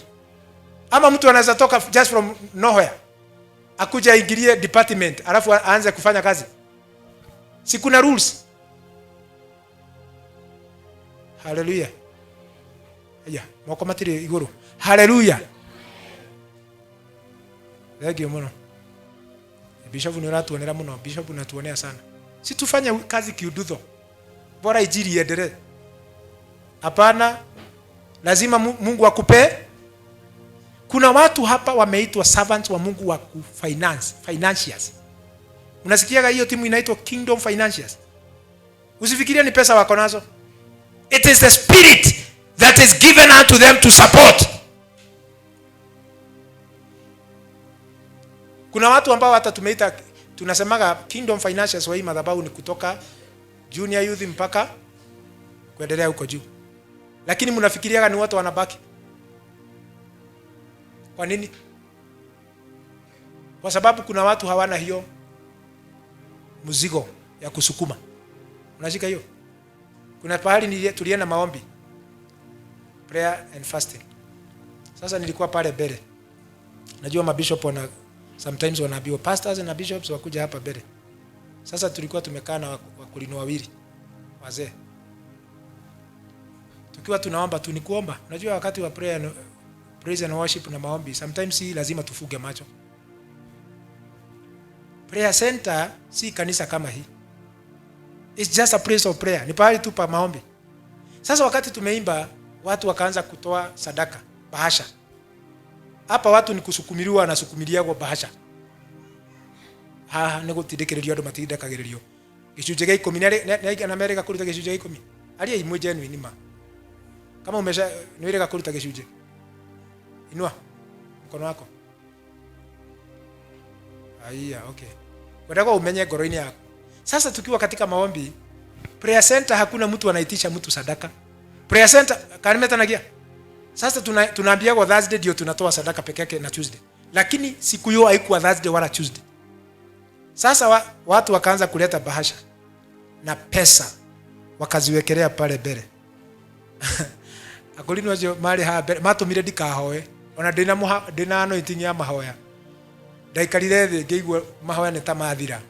Ama mtu anaweza toka just from nowhere akuja ingilie department alafu aanze kufanya kazi. Si kuna rules. Hallelujah. Aya, moko matire iguru. Hallelujah. Thank you muno. Bishop ni uratuonera muno, bishop unatuonea sana. Si tufanye kazi kiudutho. Bora injili iendelee. Hapana, lazima Mungu akupe. Kuna watu hapa wameitwa servants wa Mungu wa financiers. Unasikiaga hiyo timu inaitwa Kingdom Financiers? Usifikirie ni pesa wako nazo. It is the spirit that is given unto them to support. Kuna watu ambao hata tumeita, tunasemaga Kingdom Financiers wa hii madhabahu ni kutoka junior youth mpaka kuendelea huko juu. Lakini mnafikiriaga ni watu wanabaki. Kwa nini? Kwa sababu kuna watu hawana hiyo mzigo ya kusukuma. Unashika hiyo? Kuna pahali tulienda maombi, prayer and fasting. Sasa nilikuwa pale mbele. Najua mabishop sometimes wanaambiwa pastors na bishops wakuja hapa mbele. Sasa tulikuwa tumekaa na wakulino wawili wazee. Tukiwa tunaomba tu, ni kuomba. Unajua wakati wa praise and worship na maombi sometimes si lazima tufuge macho. Prayer center si kanisa kama hii. It's just a place of prayer. Ni pahali tu pa maombi. Sasa wakati tumeimba, watu wakaanza kutoa sadaka, bahasha. Hapa watu ni kusukumiriwa na sukumiria kwa bahasha. Nego tidekelerio ndo matidekagelerio. Gicunje gya 10 na Amerika kuruta gicunje gya 10. Aria imwe genuine ma. Kama umesha niweka kuruta gicunje. Inua mkono wako. Aiya, okay. Wataka umenye ngoro-ini yako. Sasa tukiwa katika maombi, prayer center hakuna mtu anaitisha mtu sadaka. Prayer center kanimetanagia. Sasa tunaambia kwa Thursday ndio tunatoa sadaka peke yake na Tuesday. Lakini siku hiyo haikuwa Thursday wala Tuesday. Sasa watu wakaanza kuleta bahasha na pesa wakaziwekelea pale mbele. Akolino ajo mali ha matumire ndikahoe ona ndina anointing ya mahoya. Ndaikarire thĩ ngĩigua mahoya nĩ ta mathira.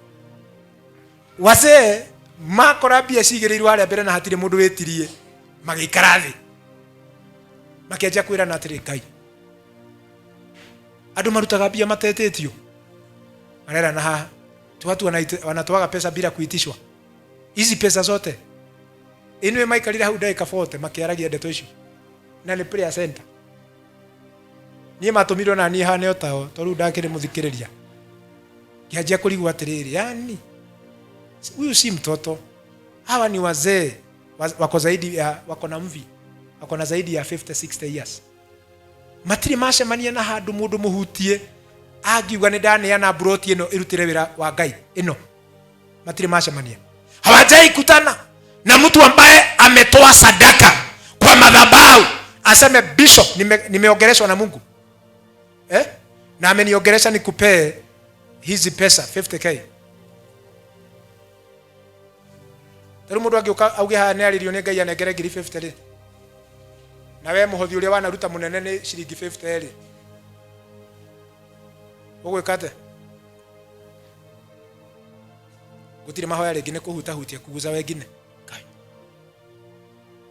Wazee makora mbia cigĩrĩirwo harĩa mbere na hatirĩ mũndũ wĩtirie, magĩikara thĩ makĩanjia kwĩrana atĩrĩ Ngai, andũ marutaga mbia matetĩtio, marera na haha watu wanatoaga pesa bila kuitishwa. Hizi pesa zote inwe maikarire hau ndagĩka 40 makĩaragia ndeto icio na nĩ prayer center. Niĩ matumirwo na niĩ hane otao tondũ ndakĩrĩ mũthikĩrĩria kĩanjia kũrigwo atĩrĩrĩ, yani huyu si mtoto, hawa ni wazee wako zaidi ya wako na mvi, wako na zaidi ya 50-60 years. Matiri macemania na handũ mũndũ mũhutie agiuga nĩ ndaneana broti ĩno ĩrutĩre wĩra wa Ngai ĩno. Matiri macemania, hawajai kutana na mtu ambaye ametoa sadaka kwa madhabahu aseme bishop nimeongeleshwa na Mungu na ameniongelesha nikupee hizi pesa 50k. Tero mundu agioka auge ha ne aririo ne Ngai anengere ngiri 50 na we muhothi uria wanaruta munene ni shilingi 50 ugwikate gutire mahoya ringi ni kuhuta hutia kuguza wengine.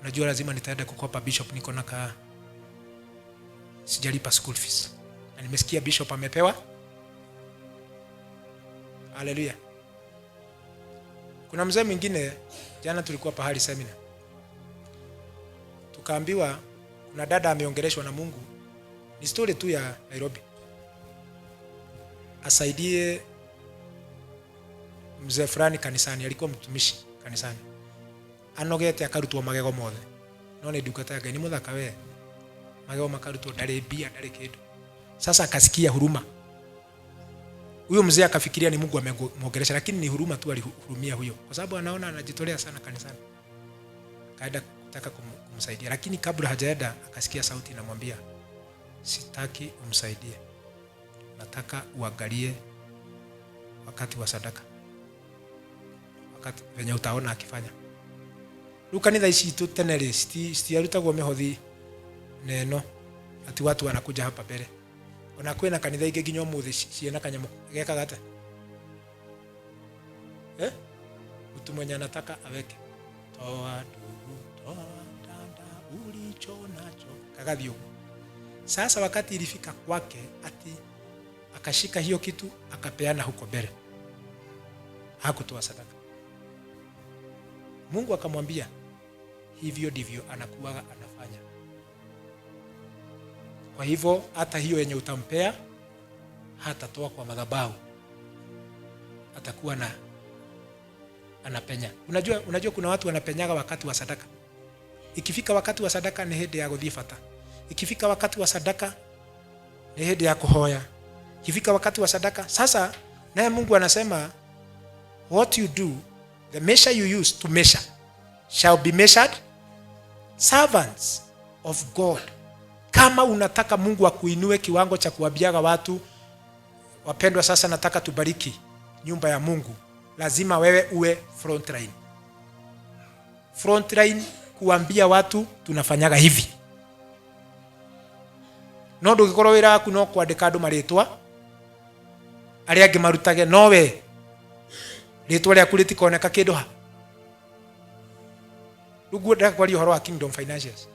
Unajua lazima nitaenda kukopa bishop, niko na sijalipa school fees na nimesikia bishop amepewa. Hallelujah. Kuna mzee mwingine jana tulikuwa pahali seminar, tukaambiwa kuna dada ameongeleshwa na Mungu, ni story tu ya Nairobi, asaidie mzee fulani kanisani, alikuwa mtumishi kanisani, anogete akarutwa magego mothe no ni ndungata ya Ngai, ni muthaka we, magego makarutwo, ndari mbia, ndari kindu. Sasa akasikia huruma. Huyo mzee akafikiria ni Mungu amemwongelesha, lakini ni huruma tu alihurumia huyo, kwa sababu anaona anajitolea sana kanisani. Kaenda kutaka kumsaidia, lakini kabla hajaenda akasikia sauti inamwambia, sitaki umsaidie, nataka uangalie wakati wa sadaka, wakati venye utaona akifanya. Kanitha ici tu tenere citiarutagwo mihothi neno ati watu wanakuja hapa mbele. Ona kwina kanitha ingi nginya umuthi ciena kanyamu gekaga ate mtu mwenye anataka aweke toa ndugu toa dada ulicho nacho kagathio. Sasa wakati ilifika kwake ati akashika hiyo kitu akapeana huko mbele, hakutoa sadaka. Mungu akamwambia hivyo ndivyo anakuwa anafanya. Kwa hivyo hata hiyo yenye utampea hatatoa kwa madhabahu, atakuwa na anapenya. Unajua kuna watu wanapenyaga wakati wa sadaka. Ikifika wakati wa sadaka ni hedi ya guthii bata. Ikifika wakati wa sadaka ni hedi ya kuhoya. Ikifika wakati wa sadaka, sasa naye Mungu anasema what you do, the measure you use to measure shall be measured. Servants of God, kama unataka Mungu akuinue kiwango cha kuwabiaga watu, wapendwa, sasa nataka tubariki nyumba ya Mungu, lazima wewe uwe front line. Front line kuambia watu tunafanyaga hivi. No ndũgĩkorwo wĩra waku no kwandĩka andũ marĩtwa arĩa angĩ marutage, nowe rĩtwa rĩaku rĩtikoneka kĩndũ ha. Rĩu ndĩreka kwaria ũhoro wa Kingdom Financials,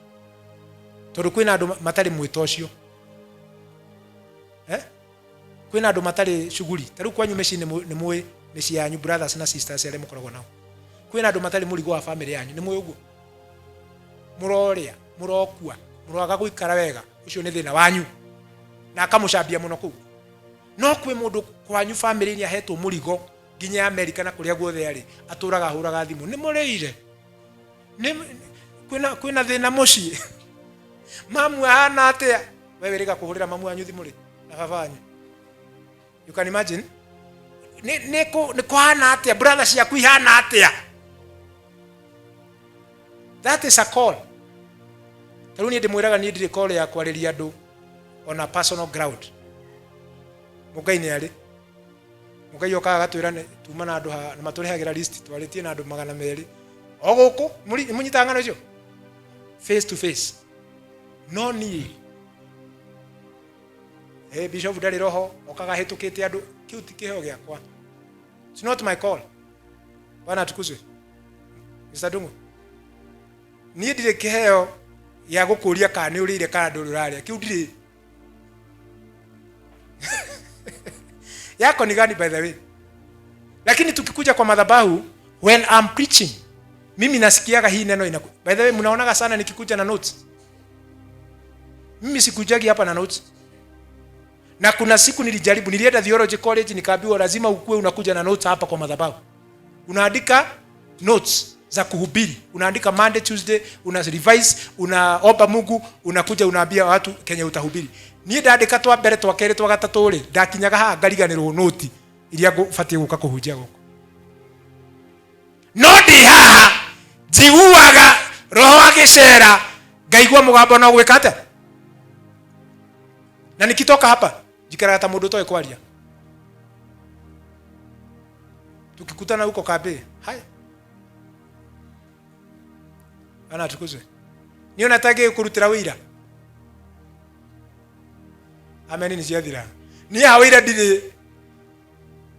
tondũ kwĩna andũ matarĩ mwĩto ũcio. Kwĩna andũ matarĩ shughuli. Ta rĩu kwanyu mĩciĩ nĩ mũĩ mĩciĩ yanyu, brothers na sisters arĩa mũkoragwo nao. Kwĩna andũ matarĩ mũrigo wa family yanyu, nĩ mũĩ ũguo. Mũrorĩa, mũrokua, mũroaga gũikara wega, ucio nĩ thĩna wanyu, na akamũcambia mũno kũu. No kwĩ mũndũ kwanyu family-inĩ ahetwo mũrigo nginya Amerika na kũrĩa guothe arĩ, atũraga hũraga thimũ, nĩ mũrĩire, kwĩna thĩna mũciĩ. Mamu ahana atĩa? Wewe rĩga kũhũrĩra mamu wanyu thimũ rĩ na baba wanyu. You can imagine? Nĩ kũhana atĩa? Brother ciaku ihana atĩa? That is a call. Tarũ niĩ ndĩmwĩraga niĩ ndirĩ call ya kwarĩria andũ on a personal ground. Mũngai nĩ arĩ. Mũngai okaga gatwĩra tuma na andũ na matũrehagĩra list, twarĩtie na andũ 200 o gũkũ mũnyita ng'ano icio face to face. No niĩ Bishop ndarĩ roho okaga hĩtũkĩte andũ, kĩu ti kĩheo gĩakwa. It's not my call. Bwana tukuzwe. Mr. Dungu, niĩ ndirĩ kĩheo ya gũkũria kana nĩ ũrĩire kana ndũrĩ ũrarĩa, kĩu ndirĩ. Yako ni gani by the way? Lakini tukikuja kwa madhabahu, when I'm preaching, mimi nasikiaga hii neno by the way, mnaonaga sana nikikuja na notes. Mimi sikujagi hapa na notes. Na kuna siku nilijaribu, nilienda theology college nikaambiwa lazima ukue unakuja na notes hapa kwa madhabahu. Unaandika notes za kuhubiri. Unaandika Monday, Tuesday, una revise, unaomba Mungu, unakuja unaambia watu Kenya utahubiri. Niĩ ndandĩka twa mbere twa kerĩ twa gatatũ rĩ, ndakinyaga haha ngariganĩrwo noti iria ngũbatie gũka kũhunjia gũkũ. No ndĩ haha njiguaga roho agĩcera, ngaigua mũgambo no gwĩka atĩa. Na nikitoka hapa jikaraga ta mũndũ ũtoĩ kwaria. Tukikutana huko Kabe, hai ana tukuzwe. Niĩ nataka kũrutĩra wĩra. Amen ni ciathira. Niĩ hawĩra ndirĩ.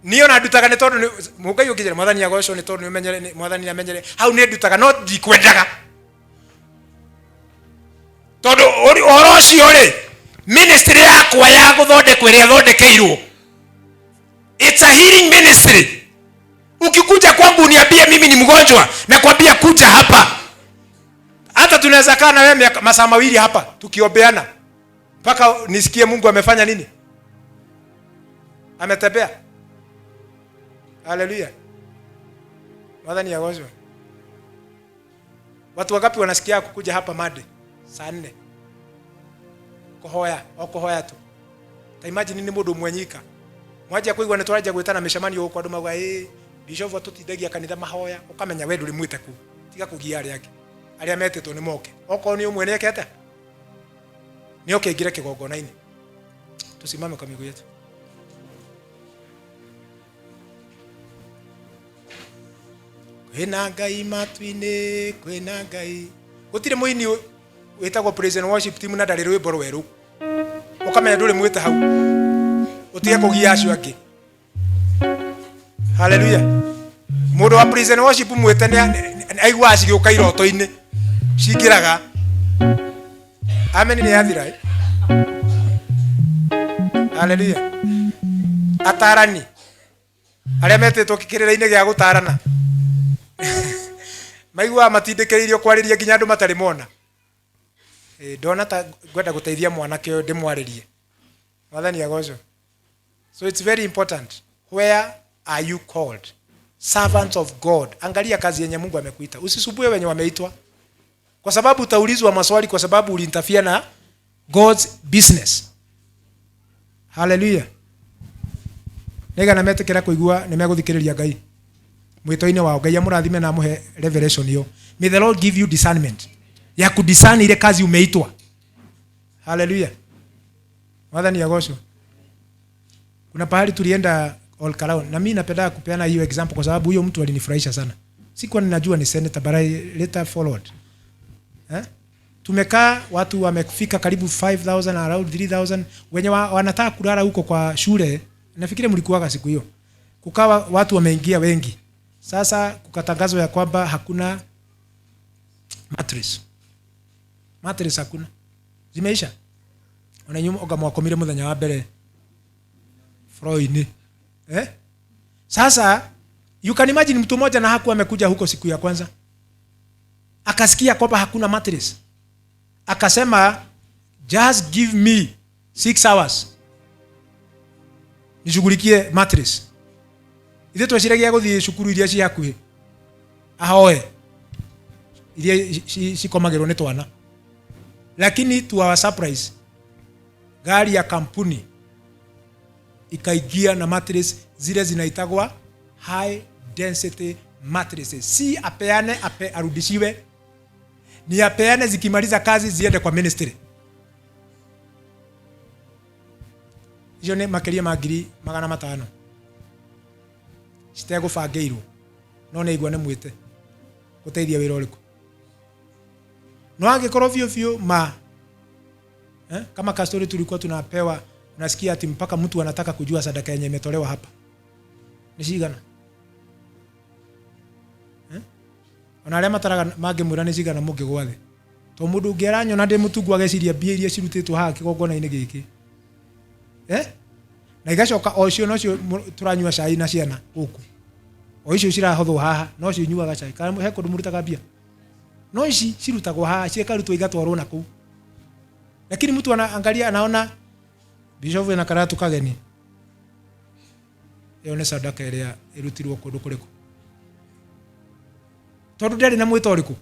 Niĩ ona ndutaga nĩ tondũ Mũngai ũkĩnjĩra mwathani agocwo nĩ tondũ nĩ ũmenyere, mwathani amenyere. Hau nĩ ndutaga no ndikwendaga. Tondũ ũhoro ũcio rĩ, ministry yakwa ya gũthondekwo ĩrĩa thondekeirwo. It's a healing ministry. Ukikuja kwangu niambie mimi ni mgonjwa na kwambia kuja hapa. Hata tunaweza kaa na wewe masaa mawili hapa tukiombeana mpaka nisikie Mungu amefanya nini? Ametembea. Haleluya. Mwadhani ya wazo. Watu wangapi wanasikia kukuja hapa Made saa 4 kuhoya tu? Ta imagine ni mundu mwenyika mwaje kuigwa ne twaje gwitana micemani uko andu mauga bishop atutindagia kanitha mahoya ukamenya we nduri mwite ku tiga kugia aria metetwo ni moke oko ni umwe nekete ni oke ngire kigongona-ini. Tusimame kwa miguu yetu. Kwina Ngai matu-ini, kwina Ngai. Gutire muini witagwo praise and worship team na ndari rwimbo rweru ukamenya nduri mwite hau utige kugia acio angi. Hallelujah. Mundu wa praise and worship mwite ni aigua acigiuka iroto-ini cingiraga. Amen ni yathira. Hallelujah. Atarani aria metetwo kikirira-ini gia gutarana maigua matindikiririo kwariria nginya andu matari mona. Ndona ta gwenda guteithia mwanake uyu ndimwaririe. Mwathani agocwo. So it's very important. Where are you called? Servants of God. Angalia kazi yenye Mungu amekuita. Usisumbue wenye wameitwa. Kwa sababu utaulizwa maswali kwa sababu uliinterfere na God's business. Hallelujah. Nega na metekera kuigua nimeguthikiriria Ngai. Mwito-ini wao Ngai amurathime na muhe revelation yo. May the Lord give you discernment ya kudiscern ile kazi umeitwa. Hallelujah. Mwathani agocwo. Kuna pahali tulienda All Karaon na mimi napenda kupeana hiyo example kwa sababu huyo mtu alinifurahisha sana. Sikuwa ninajua ni senator but I later followed. Tumekaa watu wamefika karibu 5,000 around 3,000 wenye wanataka kulala huko kwa shule. Nafikiri mlikuwa siku hiyo. Kukawa watu wameingia wengi. Sasa kukatangazwa ya kwamba hakuna mattress. Mattress hakuna. Zimeisha. Wananyuma ogamwakomire muthenya wa mbere. Froini. Sasa you can imagine mtu mmoja na hakuwa amekuja huko siku ya kwanza. Akasikia kwamba hakuna mattress. Akasema just give me 6 hours. Nishughulikie mattress. Ile twashiragia guthie cukuru iria ci hakuhi. Ahoe. Ile cikomagirwo ni twana. Lakini to our surprise gari ya kampuni ikaigia na mattress zile zinaitagwa high density mattresses. Si apeane arudishiwe. Ni apeane zikimaliza kazi ziende kwa ministry. Hiyo ni makeria magiri 500. Sitego fagirwo. No ne igwa ne mwite. Guteithia wira uriku. No angekorwo vyo kama kastori tulikuwa tunapewa unasikia ati mpaka mtu anataka kujua sadaka yenye imetolewa hapa. Ni cigana? Ona aria mataraga mangemwira ni cigana mungi gwathe. To mundu ungeranyo na ndi mutungu ageciria mbia iria cirutitwo haha kigongona-ini giki. Na igacoka o cio no cio turanyua cai na ciana guku. O icio cirahothwo haha no cio nyuaga cai. Kana he kundu murutaga mbia. No ici cirutagwo haha cikarutwo igatwarwo na kuu. Lakini mtu anaangalia anaona bishop na karatu kageni. Iyo ni sadaka iria irutirwo kundu kuriku. Tondu ndari na mwito uriku.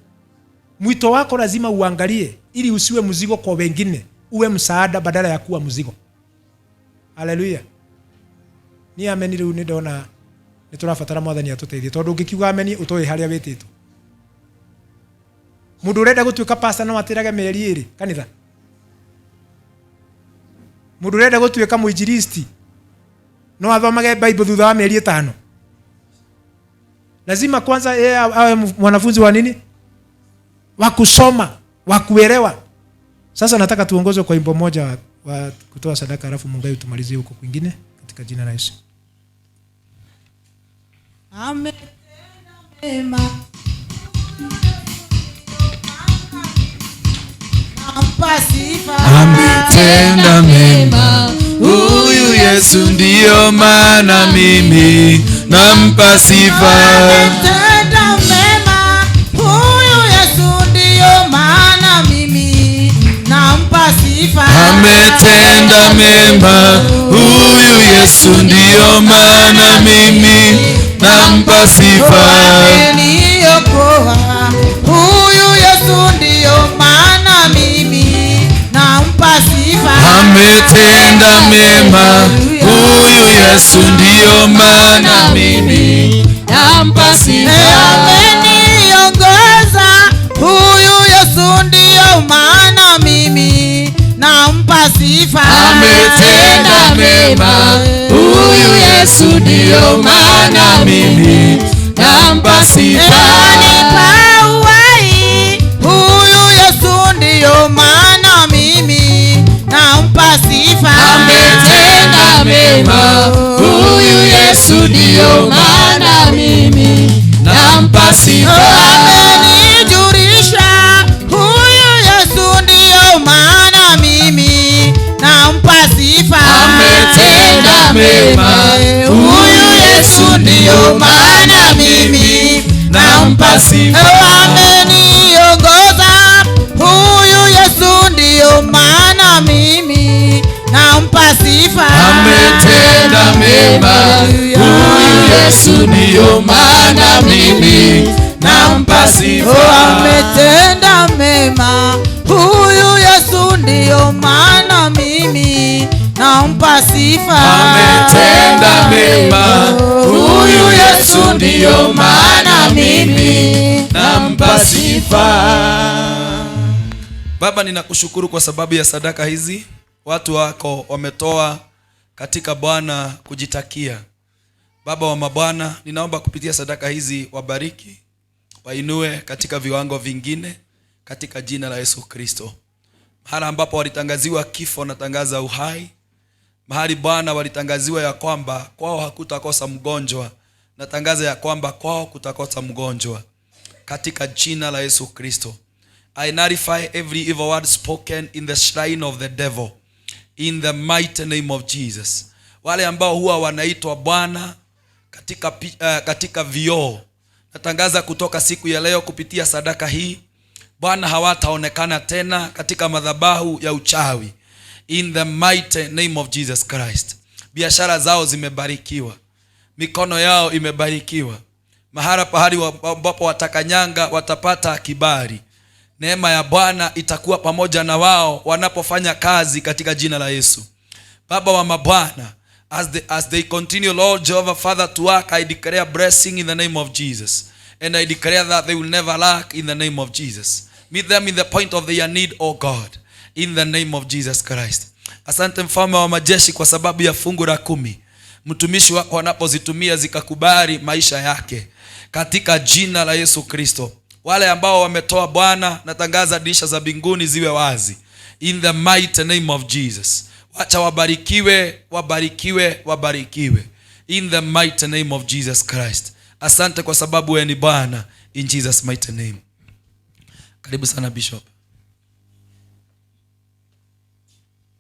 Mwito wako lazima uangalie ili usiwe mzigo kwa wengine, uwe msaada badala ya kuwa mzigo. Hallelujah. Ni ameni riu ni ndona ni turafatara Mwathani atuteithie tondu ngikiuga ameni utoe haria wititwo. Mundu urenda gutuika pastor no atirage meri iri kanitha. Mundu urenda gutuika muinjilisti no athomage Bible thutha wa meri 5. Lazima kwanza yeye awe mwanafunzi wa nini? Wa kusoma, wa kuelewa. Sasa nataka tuongozwe kwa wimbo moja wa kutoa sadaka alafu Mungu tumalizie huko kwingine katika jina la Yesu. Amen. Mema. Ametenda mema. Huyu Yesu ndio maana mimi nampa sifa. Ametenda mema. Huyu Yesu ndio maana mimi nampa sifa. Ametenda mema. Huyu Yesu ndio maana mimi nampa sifa. Ameniokoa. Huyu ametenda mema. Huyu Yesu ndiyo maana mimi nampa sifa. Ameniongoza, huyu Yesu ndiyo maana mimi nampa sifa. Ametenda mema. Huyu Yesu ndiyo maana mimi nampa sifa. Anipa uhai, huyu Yesu ndiyo maana mimi nampa sifa. Ametenda mema. Huyu Yesu ndiyo maana mimi nampa sifa. Amenijulisha, huyu Yesu ndiyo maana mimi nampa sifa. Ametenda mema. Huyu Yesu ndiyo maana mimi nampa sifa. Ameniongoza, huyu Yesu ndiyo maana mimi nampa sifa. Ametenda mema. Huyu Yesu ndiyo maana mimi nampa sifa. Ametenda mema, huyu Yesu ndiyo maana mimi nampa sifa. Ametenda mema. Huyu Yesu ndiyo maana mimi nampa sifa. Baba, ninakushukuru kwa sababu ya sadaka hizi watu wako wametoa katika Bwana kujitakia. Baba wa mabwana, ninaomba kupitia sadaka hizi wabariki, wainue katika viwango vingine katika jina la Yesu Kristo. Mahali ambapo walitangaziwa kifo, natangaza uhai. Mahali Bwana walitangaziwa ya kwamba kwao hakutakosa mgonjwa, natangaza ya kwamba kwao kutakosa mgonjwa katika jina la Yesu Kristo. I nullify every evil word spoken in the shrine of the devil in the mighty name of Jesus. Wale ambao huwa wanaitwa Bwana katika vioo, natangaza kutoka siku ya leo kupitia sadaka hii, Bwana hawataonekana tena katika madhabahu ya uchawi in the mighty name of Jesus Christ. Biashara zao zimebarikiwa, mikono yao imebarikiwa. Mahali pahali ambapo watakanyanga watapata kibali. Neema ya Bwana itakuwa pamoja na wao wanapofanya kazi katika jina la Yesu. Baba wa mabwana, as they continue, Lord Jehovah Father, to work, I declare blessing in the name of Jesus. And I declare that they will never lack in the name of Jesus. Meet them in the point of their need, oh God, in the name of Jesus Christ. Asante mfalme wa majeshi kwa sababu ya fungu la 10. Mtumishi wako anapozitumia zikakubali maisha yake katika jina la Yesu Kristo. Wale ambao wametoa Bwana, natangaza dirisha za mbinguni ziwe wazi in the mighty name of Jesus. Wacha wabarikiwe, wabarikiwe, wabarikiwe in the mighty name of Jesus Christ. Asante kwa sababu wewe ni Bwana, in Jesus mighty name. Karibu sana Bishop.